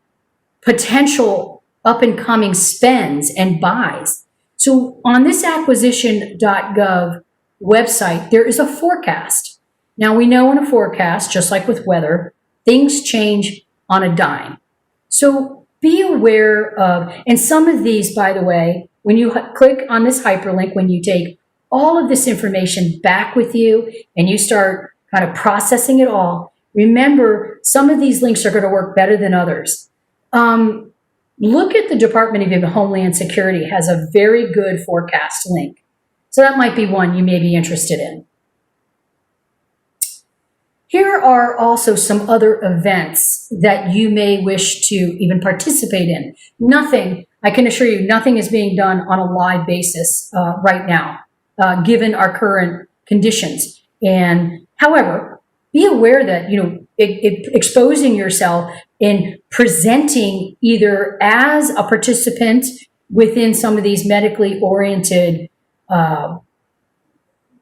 potential up-and-coming spends and buys. So on this acquisition.gov website, there is a forecast. Now we know in a forecast, just like with weather, things change on a dime. So be aware of, and some of these, by the way, when you click on this hyperlink, when you take all of this information back with you and you start kind of processing it all, remember some of these links are going to work better than others. Look at the Department of Homeland Security has a very good forecast link. So that might be one you may be interested in. Here are also some other events that you may wish to even participate in. Nothing, I can assure you, nothing is being done on a live basis right now, given our current conditions. And however, be aware that, you know, exposing yourself in presenting either as a participant within some of these medically oriented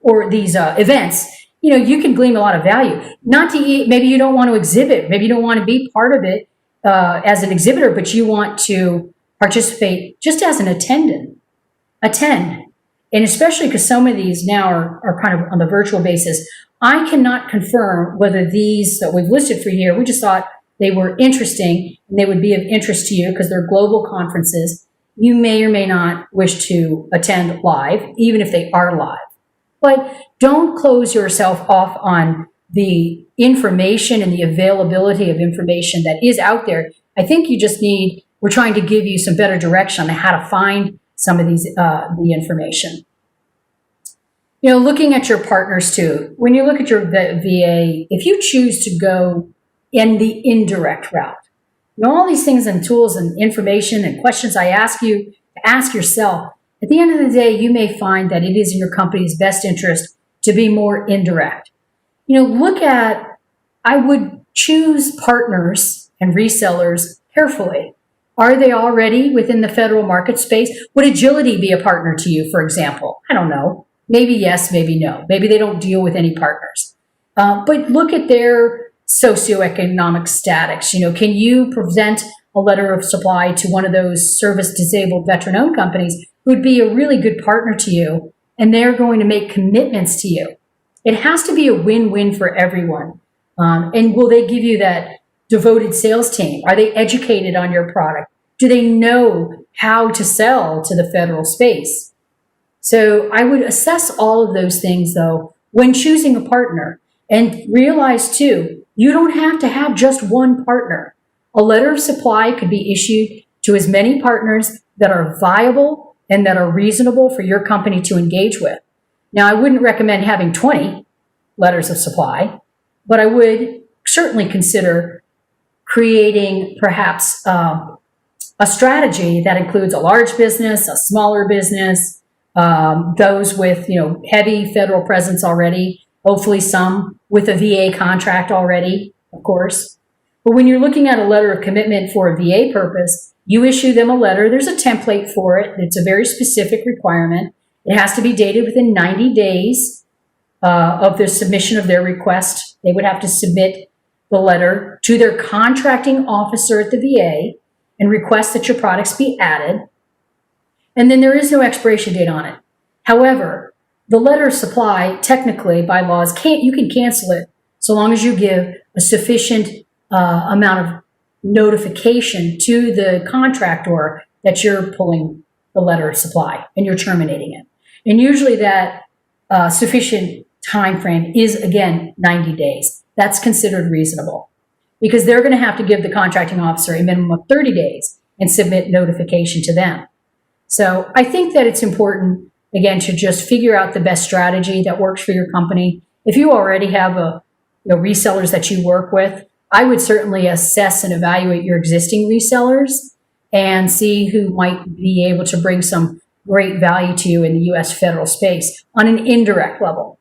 or these events, you know, you can glean a lot of value. Not to eat, maybe you don't want to exhibit, maybe you don't want to be part of it as an exhibitor, but you want to participate just as an attendant. Attend. And especially because some of these now are kind of on the virtual basis. I cannot confirm whether these that we've listed for here, we just thought they were interesting and they would be of interest to you because they're global conferences. You may or may not wish to attend live, even if they are live. But don't close yourself off on the information and the availability of information that is out there. I think you just need, we're trying to give you some better direction on how to find some of these, the information. You know, looking at your partners too, when you look at your VA, if you choose to go in the indirect route, you know, all these things and tools and information and questions I ask you to ask yourself, at the end of the day, you may find that it is in your company's best interest to be more indirect. You know, look at, I would choose partners and resellers carefully. Are they already within the federal market space? Would Agility be a partner to you, for example? I don't know. Maybe yes, maybe no. Maybe they don't deal with any partners. But look at their socioeconomic status. You know, can you present a letter of supply to one of those service-disabled veteran-owned companies who'd be a really good partner to you, and they're going to make commitments to you? It has to be a win-win for everyone. And will they give you that devoted sales team? Are they educated on your product? Do they know how to sell to the federal space? So I would assess all of those things, though, when choosing a partner. And realize, too, you don't have to have just one partner. A letter of supply could be issued to as many partners that are viable and that are reasonable for your company to engage with. Now, I wouldn't recommend having 20 letters of supply, but I would certainly consider creating perhaps a strategy that includes a large business, a smaller business, those with heavy federal presence already, hopefully some with a VA contract already, of course. But when you're looking at a letter of commitment for a VA purpose, you issue them a letter. There's a template for it. It's a very specific requirement. It has to be dated within 90 days of the submission of their request. They would have to submit the letter to their contracting officer at the VA and request that your products be added. And then there is no expiration date on it. However, the letter of supply, technically by laws, you can cancel it so long as you give a sufficient amount of notification to the contractor that you're pulling the letter of supply and you're terminating it. And usually that sufficient time frame is, again, 90 days. That's considered reasonable because they're going to have to give the contracting officer a minimum of 30 days and submit notification to them. So I think that it's important, again, to just figure out the best strategy that works for your company. If you already have resellers that you work with, I would certainly assess and evaluate your existing resellers and see who might be able to bring some great value to you in the U.S. federal space on an indirect level.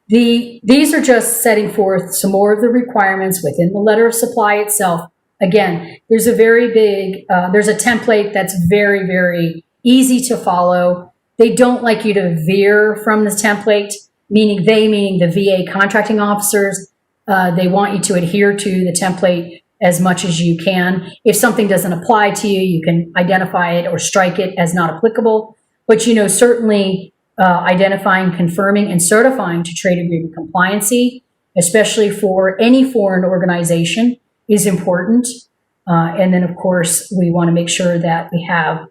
These are just setting forth some more of the requirements within the letter of supply itself. Again, there's a very big, there's a template that's very, very easy to follow. They don't like you to veer from the template, meaning the VA contracting officers. They want you to adhere to the template as much as you can. If something doesn't apply to you, you can identify it or strike it as not applicable. But, certainly identifying, confirming, and certifying to trade agreement compliancy, especially for any foreign organization, is important. And then, of course, we want to make sure that we have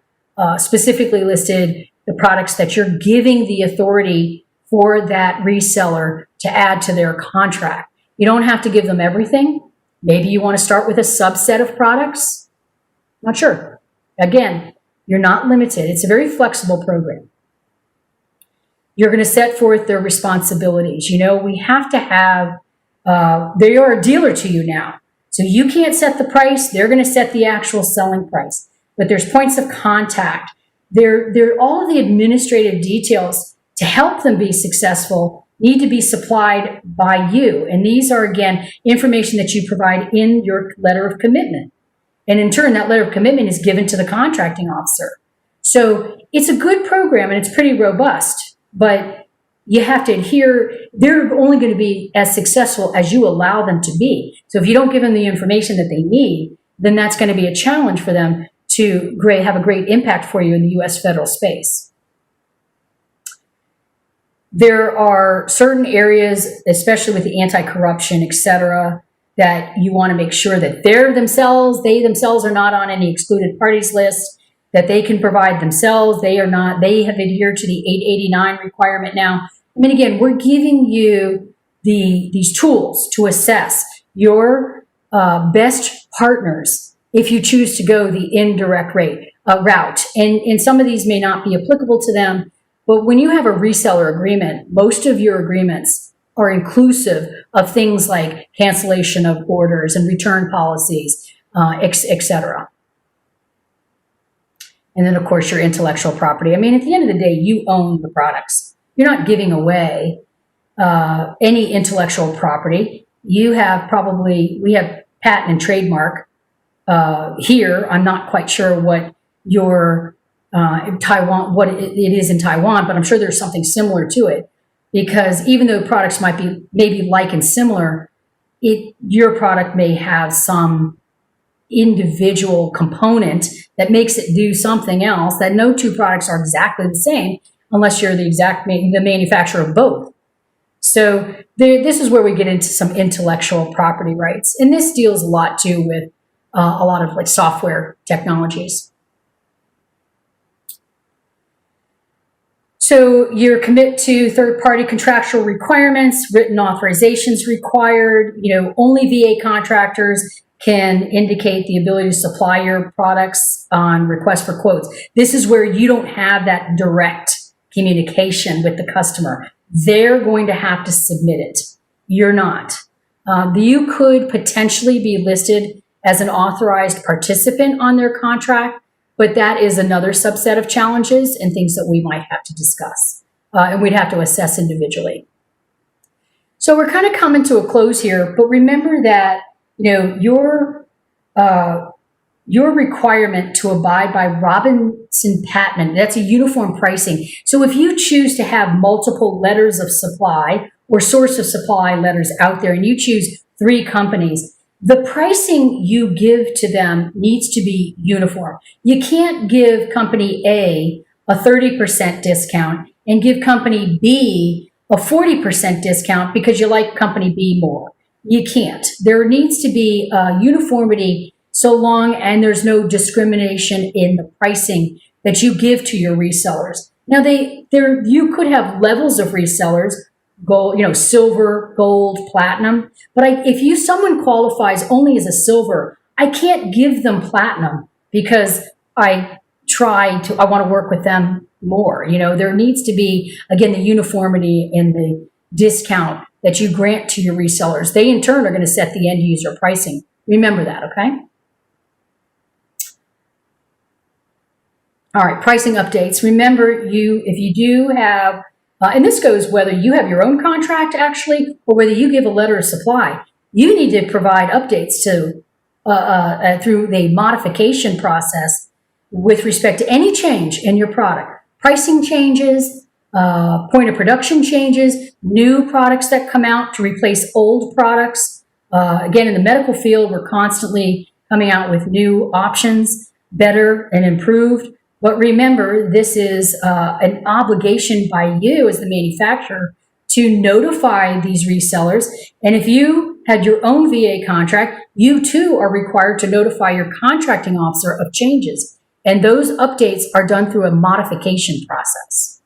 specifically listed the products that you're giving the authority for that reseller to add to their contract. You don't have to give them everything. Maybe you want to start with a subset of products. Not sure. Again, you're not limited. It's a very flexible program. You're going to set forth their responsibilities. We have to have, they are a dealer to you now. So you can't set the price. They're going to set the actual selling price. But there's points of contact. They're all of the administrative details to help them be successful need to be supplied by you. And these are, again, information that you provide in your letter of commitment. And in turn, that letter of commitment is given to the contracting officer. So it's a good program and it's pretty robust, but you have to adhere. They're only going to be as successful as you allow them to be. So if you don't give them the information that they need, then that's going to be a challenge for them to have a great impact for you in the U.S. federal space. There are certain areas, especially with the anti-corruption, et cetera, that you want to make sure that they themselves are not on any excluded parties list, that they can provide themselves. They have adhered to the 889 requirement now. I mean, again, we're giving you these tools to assess your best partners if you choose to go the indirect route. And some of these may not be applicable to them. But when you have a reseller agreement, most of your agreements are inclusive of things like cancellation of orders and return policies, et cetera. And then, of course, your intellectual property. I mean, at the end of the day, you own the products. You're not giving away any intellectual property. We have patent and trademark here. I'm not quite sure what your Taiwan, what it is in Taiwan, but I'm sure there's something similar to it, because even though products might be maybe like and similar, your product may have some individual component that makes it do something else that no two products are exactly the same unless you're the manufacturer of both. So this is where we get into some intellectual property rights. And this deals a lot too with a lot of like software technologies. So you're commit to third-party contractual requirements, written authorizations required, only VA contractors can indicate the ability to supply your products on request for quotes. This is where you don't have that direct communication with the customer. They're going to have to submit it. You're not. You could potentially be listed as an authorized participant on their contract, but that is another subset of challenges and things that we might have to discuss. And we'd have to assess individually. So we're kind of coming to a close here, but remember that, your requirement to abide by Robinson-Patman, that's a uniform pricing. So if you choose to have multiple letters of supply or source of supply letters out there, and you choose 3 companies, the pricing you give to them needs to be uniform. You can't give company A a 30% discount and give company B a 40% discount because you like company B more. You can't. There needs to be uniformity so long and there's no discrimination in the pricing that you give to your resellers. Now, you could have levels of resellers, gold, silver, gold, platinum. But if someone qualifies only as a silver, I can't give them platinum because I want to work with them more. There needs to be, again, the uniformity in the discount that you grant to your resellers. They in turn are going to set the end user pricing. Remember that, okay? All right, pricing updates. Remember, if you do have, and this goes whether you have your own contract actually, or whether you give a letter of supply, you need to provide updates to through the modification process with respect to any change in your product. Pricing changes, point of production changes, new products that come out to replace old products. Again, in the medical field, we're constantly coming out with new options, better and improved. But remember, this is an obligation by you as the manufacturer to notify these resellers. And if you had your own VA contract, you too are required to notify your contracting officer of changes. And those updates are done through a modification process.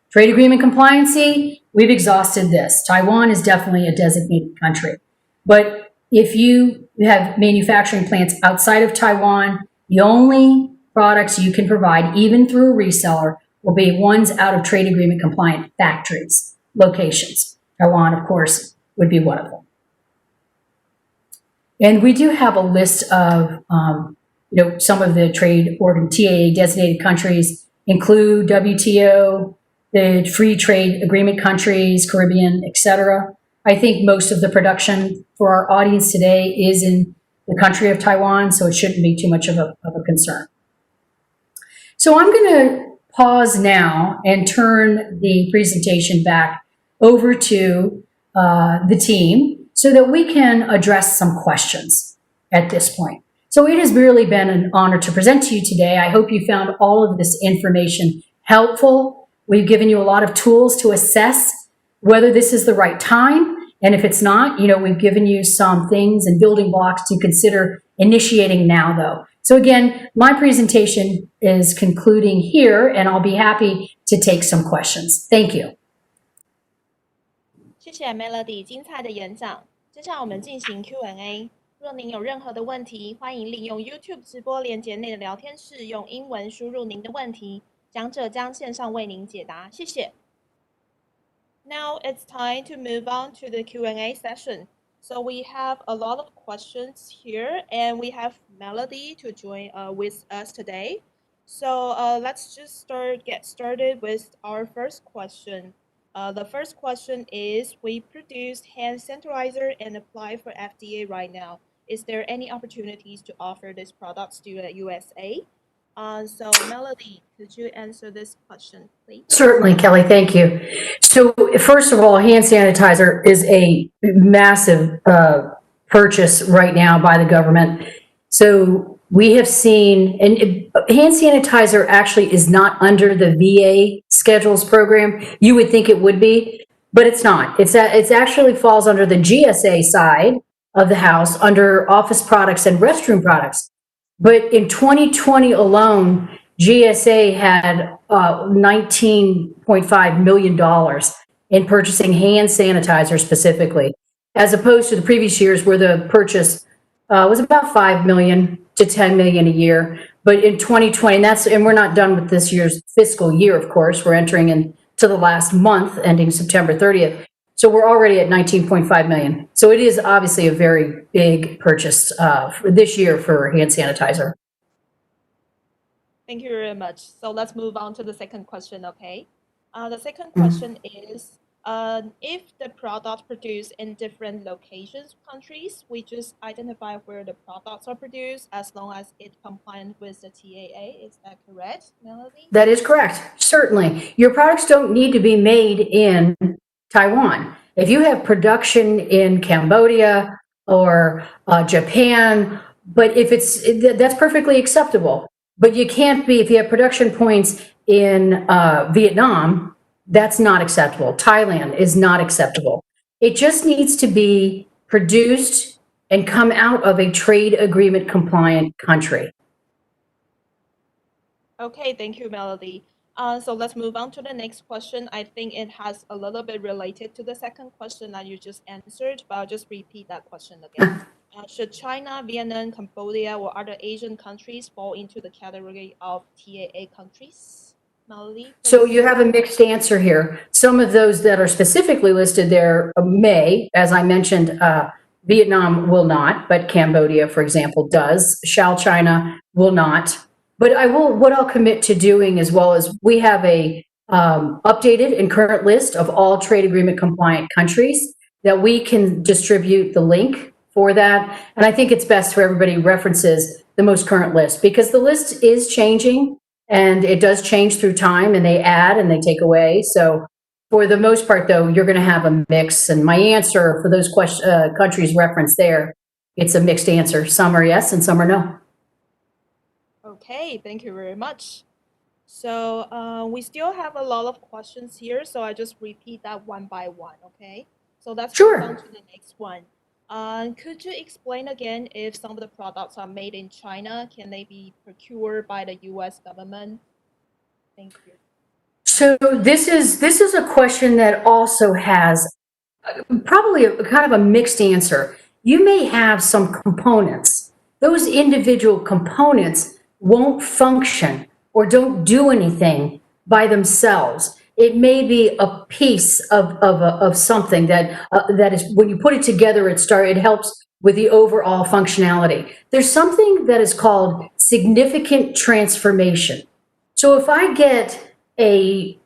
Trade agreement compliancy, we've exhausted this. Taiwan is definitely a designated country. But if you have manufacturing plants outside of Taiwan, the only products you can provide, even through a reseller, will be ones out of trade agreement compliant factories, locations. Taiwan, of course, would be one of them. And we do have a list of, some of the trade organ TAA designated countries include WTO, the free trade agreement countries, Caribbean, etc. I think most of the production for our audience today is in the country of Taiwan, so it shouldn't be too much of a concern. So I'm going to pause now and turn the presentation back over to the team so that we can address some questions at this point. So it has really been an honor to present to you today. I hope you found all of this information helpful. We've given you a lot of tools to assess whether this is the right time. And if it's not, we've given you some things and building blocks to consider initiating now, though. So again, my presentation is concluding here, and I'll be happy to take some questions. Thank you. 谢谢 Melody 精彩的演讲。接下来我们进行 Q&A。若您有任何的问题，欢迎利用 YouTube 直播连结内的聊天室，用英文输入您的问题，讲者将线上为您解答。谢谢。Now it's time to move on to the Q&A session. So we have a lot of questions here, and we have Melody to join with us today. So let's just get started with our first question. The first question is, we produce hand sanitizer and apply for FDA right now. Is there any opportunities to offer these products to the USA? So Melody, could you answer this question, please? Certainly, Kelly, thank you. So first of all, hand sanitizer is a massive purchase right now by the government. So we have seen, and hand sanitizer actually is not under the VA schedules program. You would think it would be, but it's not. It's actually falls under the GSA side of the house, under office products and restroom products. But in 2020 alone, GSA had $19.5 million in purchasing hand sanitizer specifically, as opposed to the previous years where the purchase was about 5 million to 10 million a year. But in 2020, and we're not done with this year's fiscal year, of course. We're entering into the last month, ending September 30th. So we're already at 19.5 million. So it is obviously a very big purchase for this year for hand sanitizer. Thank you very much. So let's move on to the second question, okay? The second question is, if the product produced in different locations, countries, we just identify where the products are produced as long as it compliant with the TAA. Is that correct, Melody? That is correct. Certainly. Your products don't need to be made in Taiwan. If you have production in Cambodia or Japan, but that's perfectly acceptable. But you can't be, if you have production points in Vietnam, that's not acceptable. Thailand is not acceptable. It just needs to be produced and come out of a trade agreement compliant country. Okay, thank you, Melody. So let's move on to the next question. I think it has a little bit related to the second question that you just answered, but I'll just repeat that question again. Should China, Vietnam, Cambodia, or other Asian countries fall into the category of TAA countries? Melody, please. So you have a mixed answer here. Some of those that are specifically listed there may, as I mentioned, Vietnam will not, but Cambodia, for example, does. Shall China will not. But what I'll commit to doing, as well as we have a updated and current list of all trade agreement compliant countries that we can distribute the link for that. And I think it's best for everybody references the most current list, because the list is changing and it does change through time, and they add and they take away. So for the most part, though, you're going to have a mix. And my answer for those countries referenced there, it's a mixed answer. Some are yes and some are no. Okay, thank you very much. So we still have a lot of questions here, so I just repeat that one by one, okay? So let's move on to the next one. Could you explain again, if some of the products are made in China, can they be procured by the U.S. government? Thank you. So this is a question that also has probably kind of a mixed answer. You may have some components. Those individual components won't function or don't do anything by themselves. It may be a piece of something that is, when you put it together, it helps with the overall functionality. There's something that is called significant transformation. So if I get a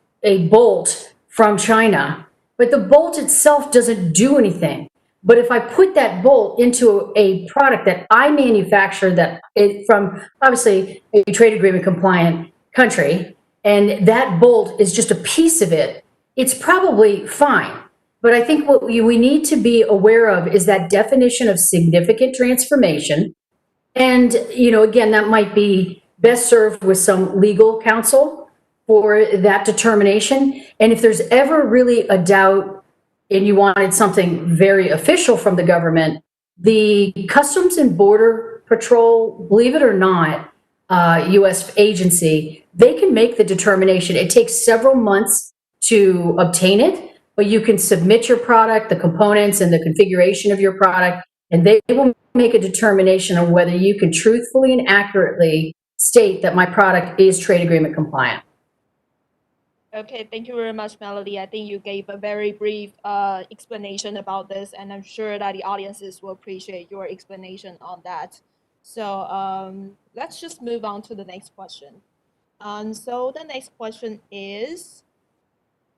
bolt from China, but the bolt itself doesn't do anything, but if I put that bolt into a product that I manufacture from obviously a trade agreement compliant country, and that bolt is just a piece of it, it's probably fine. But I think what we need to be aware of is that definition of significant transformation. And, again, that might be best served with some legal counsel for that determination. And if there's ever really a doubt and you wanted something very official from the government, the Customs and Border Patrol, believe it or not, U.S. agency, they can make the determination. It takes several months to obtain it, but you can submit your product, the components and the configuration of your product, and they will make a determination on whether you can truthfully and accurately state that my product is trade agreement compliant. Okay, thank you very much, Melody. I think you gave a very brief explanation about this, and I'm sure that the audiences will appreciate your explanation on that. So let's just move on to the next question. So the next question is,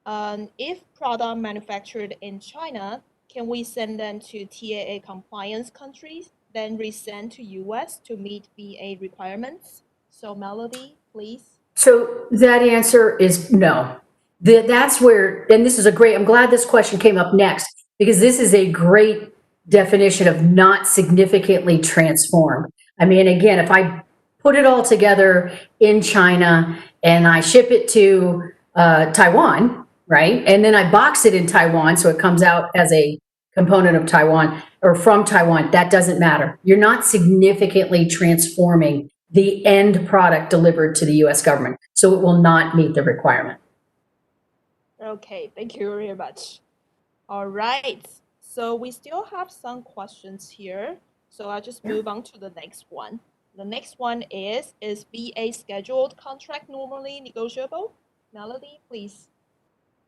if product manufactured in China, can we send them to TAA compliance countries, then resend to US to meet VA requirements? So Melody, please. So that answer is no. That's where, and this is I'm glad this question came up next, because this is a great definition of not significantly transformed. I mean, again, if I put it all together in China and I ship it to Taiwan, right? And then I box it in Taiwan, so it comes out as a component of Taiwan or from Taiwan, that doesn't matter. You're not significantly transforming the end product delivered to the US government. So it will not meet the requirement. Okay, thank you very much. All right, so we still have some questions here. So I'll just move on to the next one. The next one is VA scheduled contract normally negotiable? Melody, please.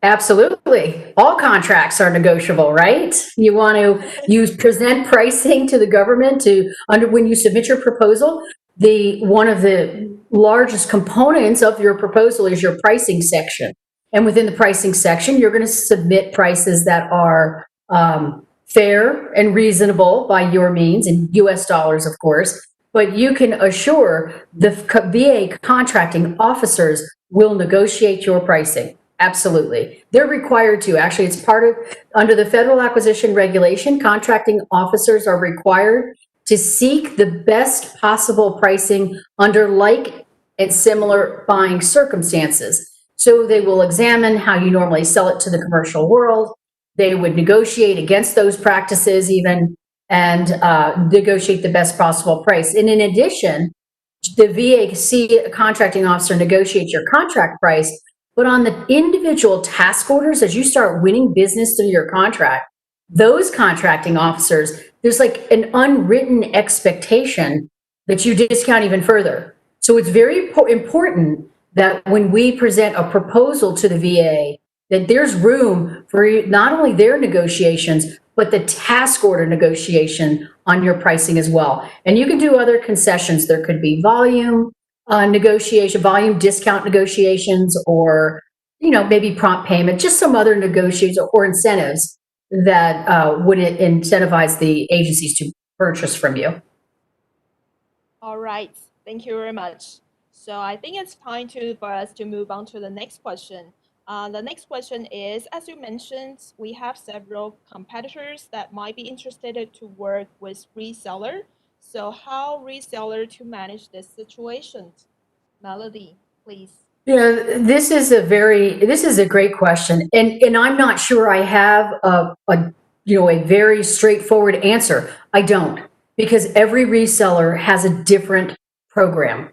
Absolutely. All contracts are negotiable, right? You want to present pricing to the government when you submit your proposal. One of the largest components of your proposal is your pricing section. And within the pricing section, you're going to submit prices that are fair and reasonable by your means, in US dollars, of course. But you can assure the VA contracting officers will negotiate your pricing. Absolutely. They're required to. Actually, it's under the Federal Acquisition Regulation, contracting officers are required to seek the best possible pricing under like and similar buying circumstances. So they will examine how you normally sell it to the commercial world. They would negotiate against those practices even and negotiate the best possible price. And in addition, the VA contracting officer negotiates your contract price, but on the individual task orders, as you start winning business through your contract, those contracting officers, there's like an unwritten expectation that you discount even further. So it's very important that when we present a proposal to the VA, that there's room for not only their negotiations, but the task order negotiation on your pricing as well. And you can do other concessions. There could be volume negotiation, volume discount negotiations, or maybe prompt payment, just some other negotiations or incentives that would incentivize the agencies to purchase from you. All right, thank you very much. So I think it's time for us to move on to the next question. The next question is, as you mentioned, we have several competitors that might be interested to work with reseller. So how reseller to manage this situation? Melody, please. This is a great question, and I'm not sure I have a very straightforward answer. I don't, because every reseller has a different program.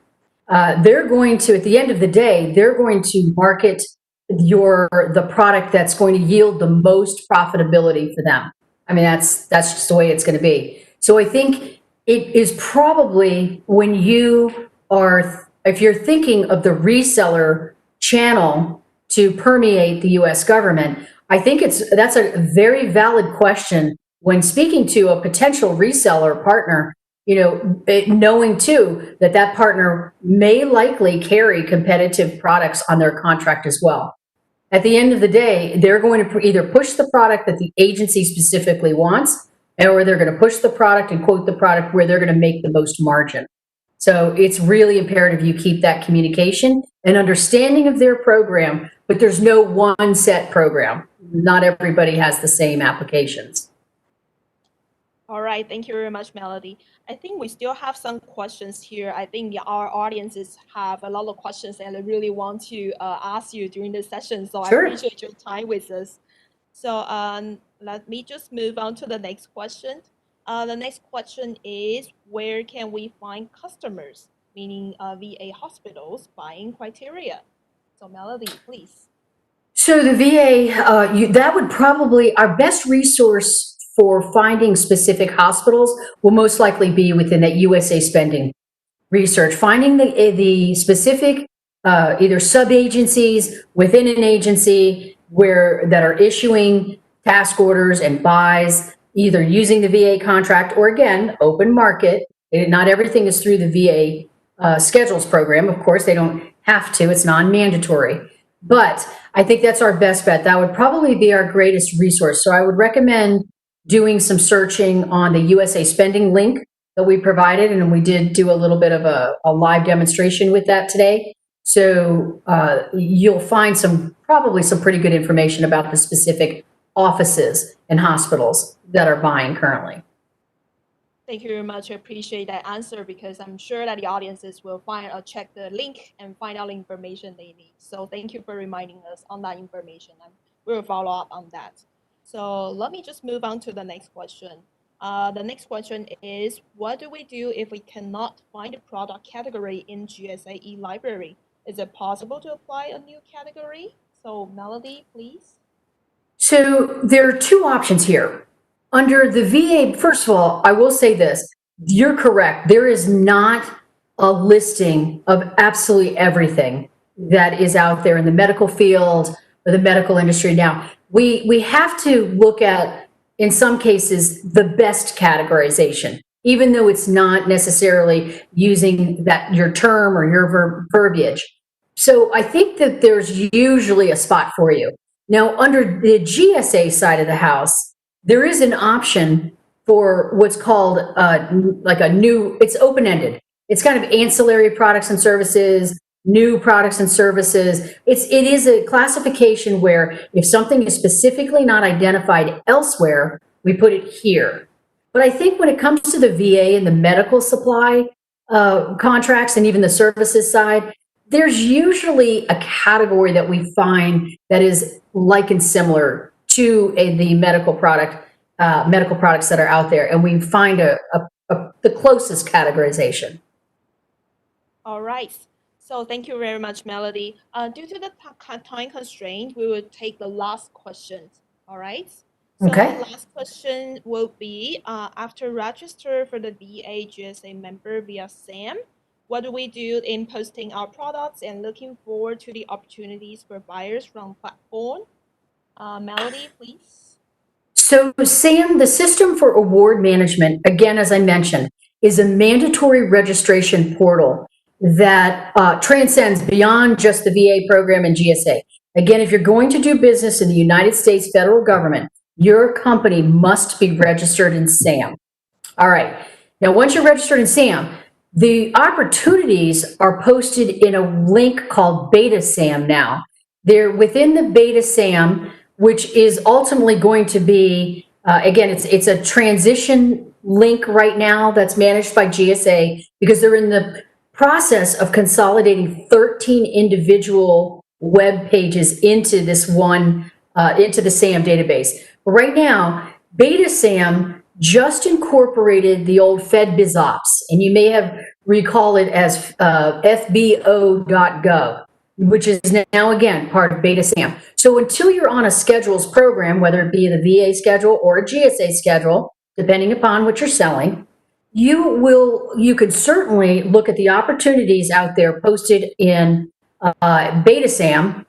They're going to, at the end of the day, they're going to market the product that's going to yield the most profitability for them. I mean, that's just the way it's going to be. So I think it is probably if you're thinking of the reseller channel to permeate the U.S. government, I think that's a very valid question when speaking to a potential reseller partner, knowing too that partner may likely carry competitive products on their contract as well. At the end of the day, they're going to either push the product that the agency specifically wants, or they're going to push the product and quote the product where they're going to make the most margin. So it's really imperative you keep that communication and understanding of their program, but there's no one set program. Not everybody has the same applications. All right, thank you very much, Melody. I think we still have some questions here. I think our audiences have a lot of questions and they really want to ask you during this session. So Sure. I appreciate your time with us. So let me just move on to the next question. The next question is, where can we find customers, meaning VA hospitals, buying criteria? So Melody, please. So the VA, that would probably, our best resource for finding specific hospitals will most likely be within that USA spending research, finding the specific either sub-agencies within an agency that are issuing task orders and buys, either using the VA contract or, again, open market. Not everything is through the VA schedules program. Of course, they don't have to. It's non-mandatory. But I think that's our best bet. That would probably be our greatest resource. So I would recommend doing some searching on the USA spending link that we provided, and we did do a little bit of a live demonstration with that today. So you'll find probably some pretty good information about the specific offices and hospitals that are buying currently. Thank you very much. I appreciate that answer, because I'm sure that the audiences will check the link and find out the information they need. So thank you for reminding us on that information, and we'll follow up on that. So let me just move on to the next question. The next question is, what do we do if we cannot find a product category in GSA e-library? Is it possible to apply a new category? So Melody, please. So there are two options here. Under the VA, first of all, I will say this. you're correct. There is not a listing of absolutely everything that is out there in the medical field or the medical industry. Now, we have to look at, in some cases, the best categorization, even though it's not necessarily using that your term or your verbiage. So I think that there's usually a spot for you. Now, under the GSA side of the house, there is an option for what's called like a new, it's open-ended. It's kind of ancillary products and services, new products and services. It is a classification where if something is specifically not identified elsewhere, we put it here. But I think when it comes to the VA and the medical supply contracts and even the services side, there's usually a category that we find that is like and similar to the medical products that are out there, and we find the closest categorization. All right. So thank you very much, Melody. Due to the time constraint, we will take the last question. All right. So Okay. the last question will be, after register for the VA GSA member via SAM, what do we do in posting our products and looking forward to the opportunities for buyers from platform? Melody, please. So SAM, the System for Award Management, again, as I mentioned, is a mandatory registration portal that transcends beyond just the VA program and GSA. Again, if you're going to do business in the United States federal government, your company must be registered in SAM. All right. Now, once you're registered in SAM, the opportunities are posted in a link called Beta SAM now. They're within the Beta SAM, which is ultimately going to be, again, it's a transition link right now that's managed by GSA because they're in the process of consolidating 13 individual web pages into this one, into the SAM database. But right now, Beta SAM just incorporated the old Fed BizOps, and you may have recall it as FBO.gov, which is now, again, part of Beta SAM. So until you're on a schedules program, whether it be the VA schedule or a GSA schedule, depending upon what you're selling, you could certainly look at the opportunities out there posted in Beta SAM/FBO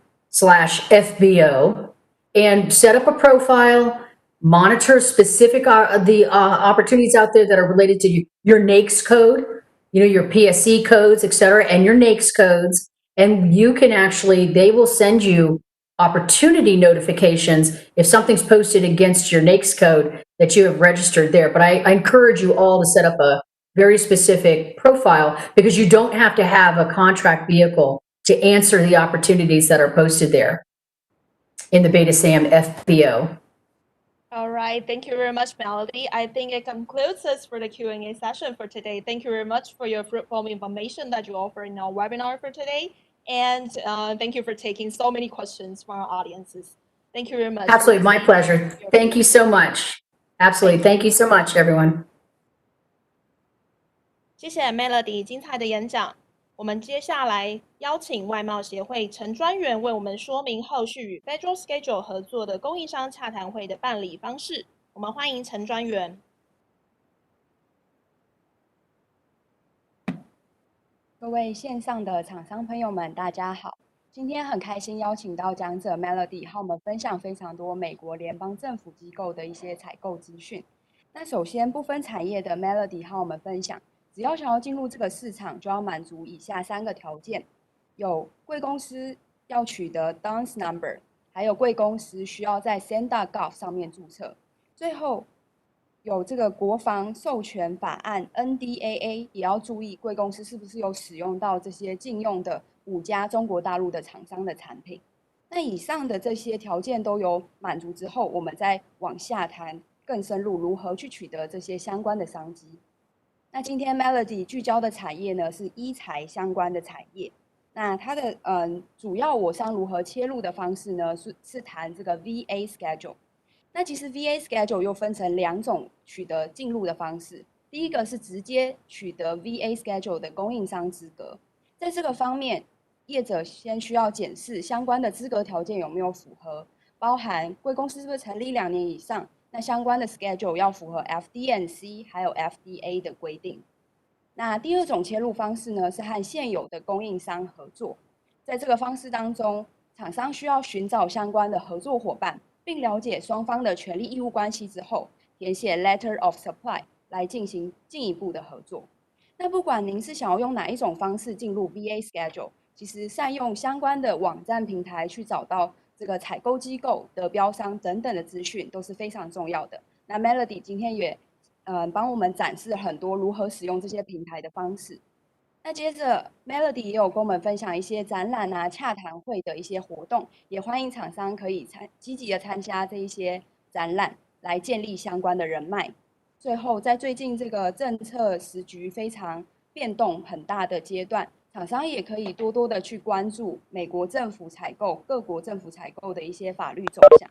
and set up a profile, monitor specific the opportunities out there that are related to your NAICS code, your PSC codes, et cetera, and your NAICS codes. And you can actually, they will send you opportunity notifications if something's posted against your NAICS code that you have registered there. But I encourage you all to set up a very specific profile because you don't have to have a contract vehicle to answer the opportunities that are posted there in the Beta SAM FBO. All right. Thank you very much, Melody. I think it concludes us for the Q&A session for today. Thank you very much for your fruitful information that you offer in our webinar for today. And thank you for taking so many questions from our audiences. Thank you very much. Absolutely. My pleasure. Thank you so much. Absolutely. Thank you so much, everyone. 谢谢 Melody 精彩的演讲。我们接下来邀请外贸协会陈专员为我们说明后续与 Federal Schedule 合作的供应商洽谈会的办理方式。我们欢迎陈专员。各位线上的厂商朋友们，大家好！今天很开心邀请到讲者 Melody 和我们分享非常多美国联邦政府机构的一些采购资讯。那首先不分产业的 Melody 和我们分享，只要想要进入这个市场，就要满足以下3个条件：有贵公司要取得 DUNS number， 还有贵公司需要在 SAM.gov 上面注册，最后有这个国防授权法案 NDAA， 也要注意贵公司是不是有使用到这些禁用的5家中国大陆的厂商的产品。那以上的这些条件都有满足之后，我们再往下谈更深入如何去取得这些相关的商机。那今天 Melody 聚焦的产业呢是医材相关的产业。那它的主要我商如何切入的方式呢是谈这个 VA Schedule。那其实 VA Schedule 又分成2种取得进入的方式。第一个是直接取得 VA Schedule 的供应商资格，在这个方面，业者先需要检视相关的资格条件有没有符合，包含贵公司是不是成立2年以上，那那相关的 schedule 要符合 FD&C 还有 FDA 的规定。那第二种切入方式呢，是和现有的供应商合作。在这个方式当中，厂商需要寻找相关的合作伙伴，并了解双方的权利义务关系之后，填写 Letter of Supply 来进行进一步的合作。那不管您是想要用哪一种方式进入 VA Schedule， 其实善用相关的网站平台去找到这个采购机构、得标商等等的资讯都是非常重要的。那 Melody 今天也帮我们展示很多如何使用这些平台的方式。那接着 Melody 也有跟我们分享一些展览啊、洽谈会的一些活动，也欢迎厂商可以积极的参加这一些展览，来建立相关的人脉。最后，在最近这个政策时局非常变动很大的阶段，厂商也可以多多的去关注美国政府采购、各国政府采购的一些法律走向。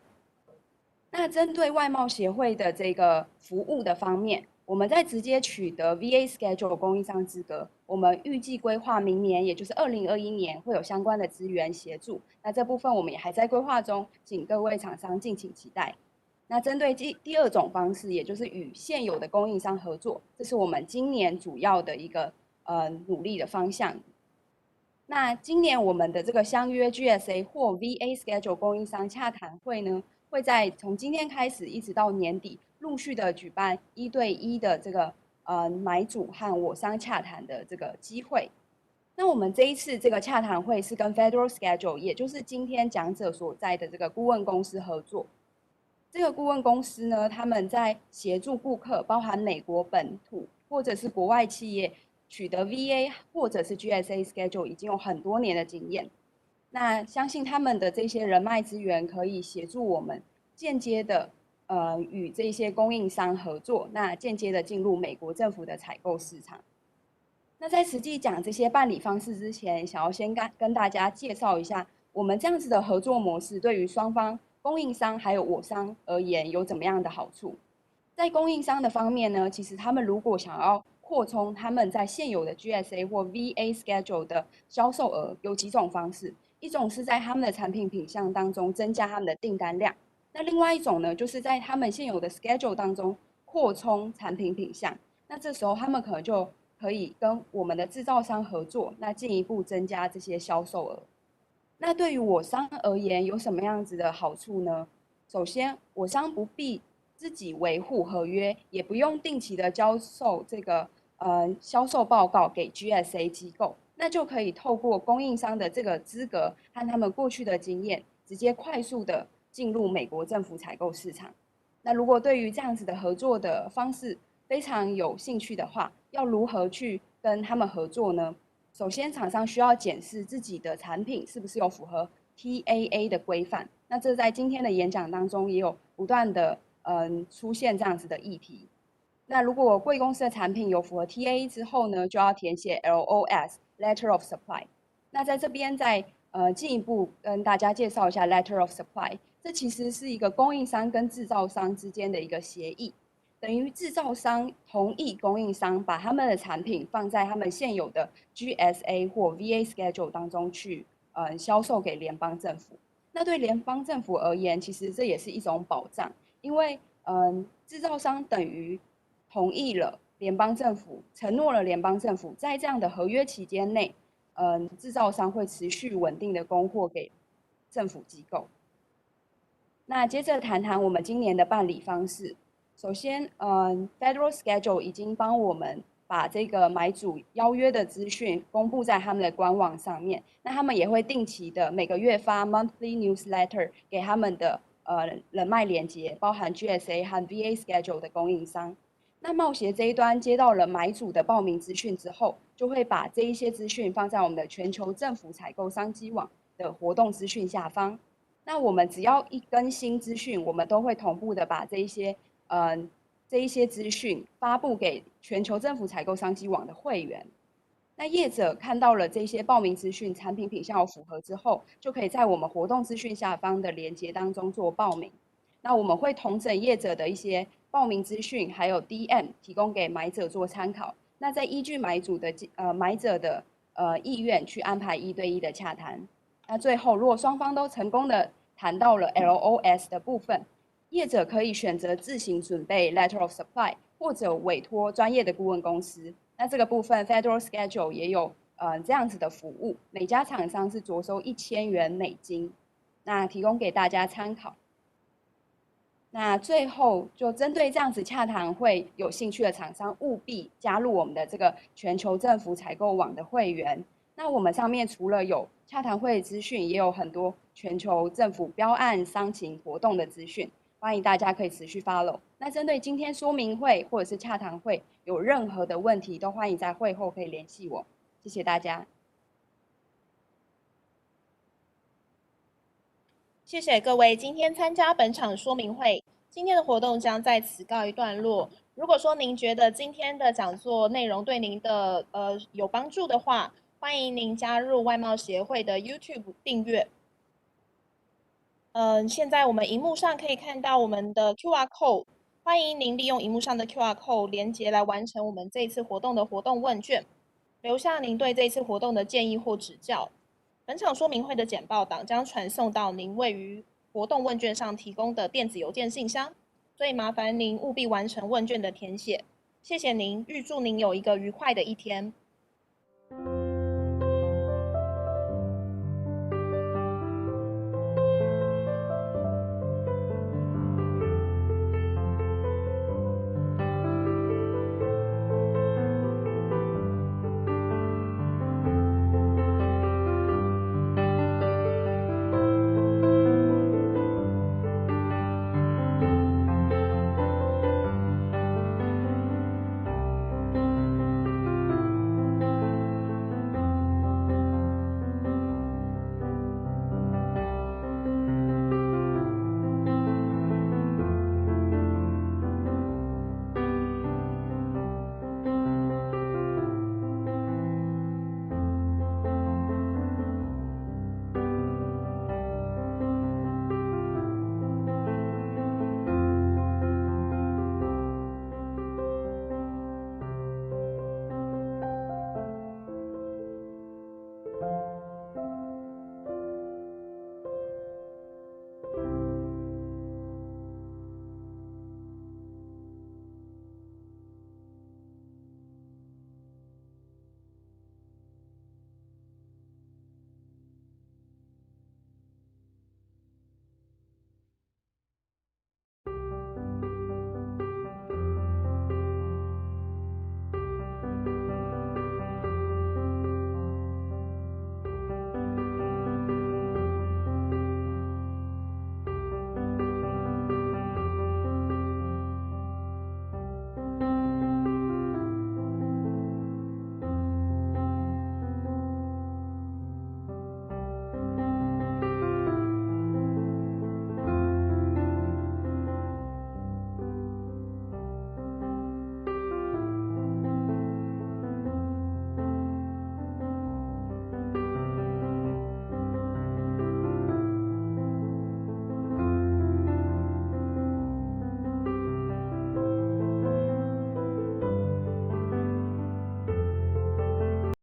那针对外贸协会的这个服务的方面，我们在直接取得 VA Schedule 供应商资格，我们预计规划明年，也就是2021年会有相关的资源协助。那这部分我们也还在规划中，请各位厂商敬请期待。那针对第二种方式，也就是与现有的供应商合作，这是我们今年主要的一个努力的方向。那今年我们的这个相约 GSA 或 VA Schedule 供应商洽谈会呢，会在从今天开始一直到年底，陆续的举办1对1的这个买主和我商洽谈的这个机会。那我们这一次这个洽谈会是跟 Federal Schedule， 也就是今天讲者所在的这个顾问公司合作。这个顾问公司呢，他们在协助顾客，包含美国本土或者是国外企业取得 VA 或者是 GSA Schedule 已经有很多年的经验。那相信他们的这些人脉资源可以协助我们间接的与这些供应商合作，那间接的进入美国政府的采购市场。那在实际讲这些办理方式之前，想要先跟大家介绍一下，我们这样子的合作模式对于双方供应商还有我商而言有怎么样的好处。在供应商的方面呢，其实他们如果想要扩充他们在现有的 GSA 或 VA Schedule 的销售额，有几种方式。一种是在他们的产品品项当中增加他们的订单量，那另外一种呢，就是在他们现有的 schedule 当中扩充产品品项。那这时候他们可能就可以跟我们的制造商合作，那进一步增加这些销售额。那对于我商而言，有什么样子的好处呢？首先，我商不必自己维护合约，也不用定期的交售这个销售报告给 GSA 机构。那就可以透过供应商的这个资格和他们过去的经验，直接快速的进入美国政府采购市场。那如果对于这样子的合作的方式非常有兴趣的话，要如何去跟他们合作呢？首先，厂商需要检视自己的产品是不是有符合 TAA 的规范。那这在今天的演讲当中也有不断的出现这样子的议题。那如果贵公司的产品有符合 TAA 之后呢，就要填写 LOS Letter of Supply。那在这边再进一步跟大家介绍一下 Letter of Supply。这其实是一个供应商跟制造商之间的一个协议，等于制造商同意供应商把他们的产品放在他们现有的 GSA 或 VA Schedule 当中去销售给联邦政府。那对联邦政府而言，其实这也是一种保障，因为制造商等于同意了联邦政府，承诺了联邦政府在这样的合约期间内，制造商会持续稳定的供货给政府机构。那接着谈谈我们今年的办理方式。首先，Federal Schedule 已经帮我们把这个买主邀约的资讯公布在他们的官网上面。那他们也会定期的每个月发 monthly newsletter 给他们的人脉连结，包含 GSA 和 VA Schedule 的供应商。那贸协这一端接到了买主的报名资讯之后，就会把这一些资讯放在我们的全球政府采购商机网的活动资讯下方。那我们只要一更新资讯，我们都会同步的把这一些资讯发布给全球政府采购商机网的会员。那业者看到了这些报名资讯，产品品项有符合之后，就可以在我们活动资讯下方的连结当中做报名。那我们会统整业者的一些报名资讯，还有 DM 提供给买者做参考。那再依据买者的意愿去安排1对1的洽谈。那最后，如果双方都成功的谈到了 LOS 的部分，业者可以选择自行准备 Letter of Supply， 或者委托专业的顾问公司。那这个部分 Federal Schedule 也有这样子的服务，每家厂商是着收$1000，那提供给大家参考。那最后就针对这样子洽谈会有兴趣的厂商，务必加入我们的这个全球政府采购网的会员。那我们上面除了有洽谈会资讯，也有很多全球政府标案商情活动的资讯，欢迎大家可以持续 follow。那针对今天说明会或者是洽谈会有任何的问题，都欢迎在会后可以联系我。谢谢大家。谢谢各位今天参加本场说明会，今天的活动将在此告一段落。如果说您觉得今天的讲座内容对您的有帮助的话，欢迎您加入外贸协会的 YouTube 订阅。现在我们荧幕上可以看到我们的 QR code， 欢迎您利用荧幕上的 QR code 连结来完成我们这一次活动的活动问卷，留下您对这一次活动的建议或指教。本场说明会的简报档将传送到您位于活动问卷上提供的电子邮件信箱，所以麻烦您务必完成问卷的填写。谢谢您，预祝您有一个愉快的一天。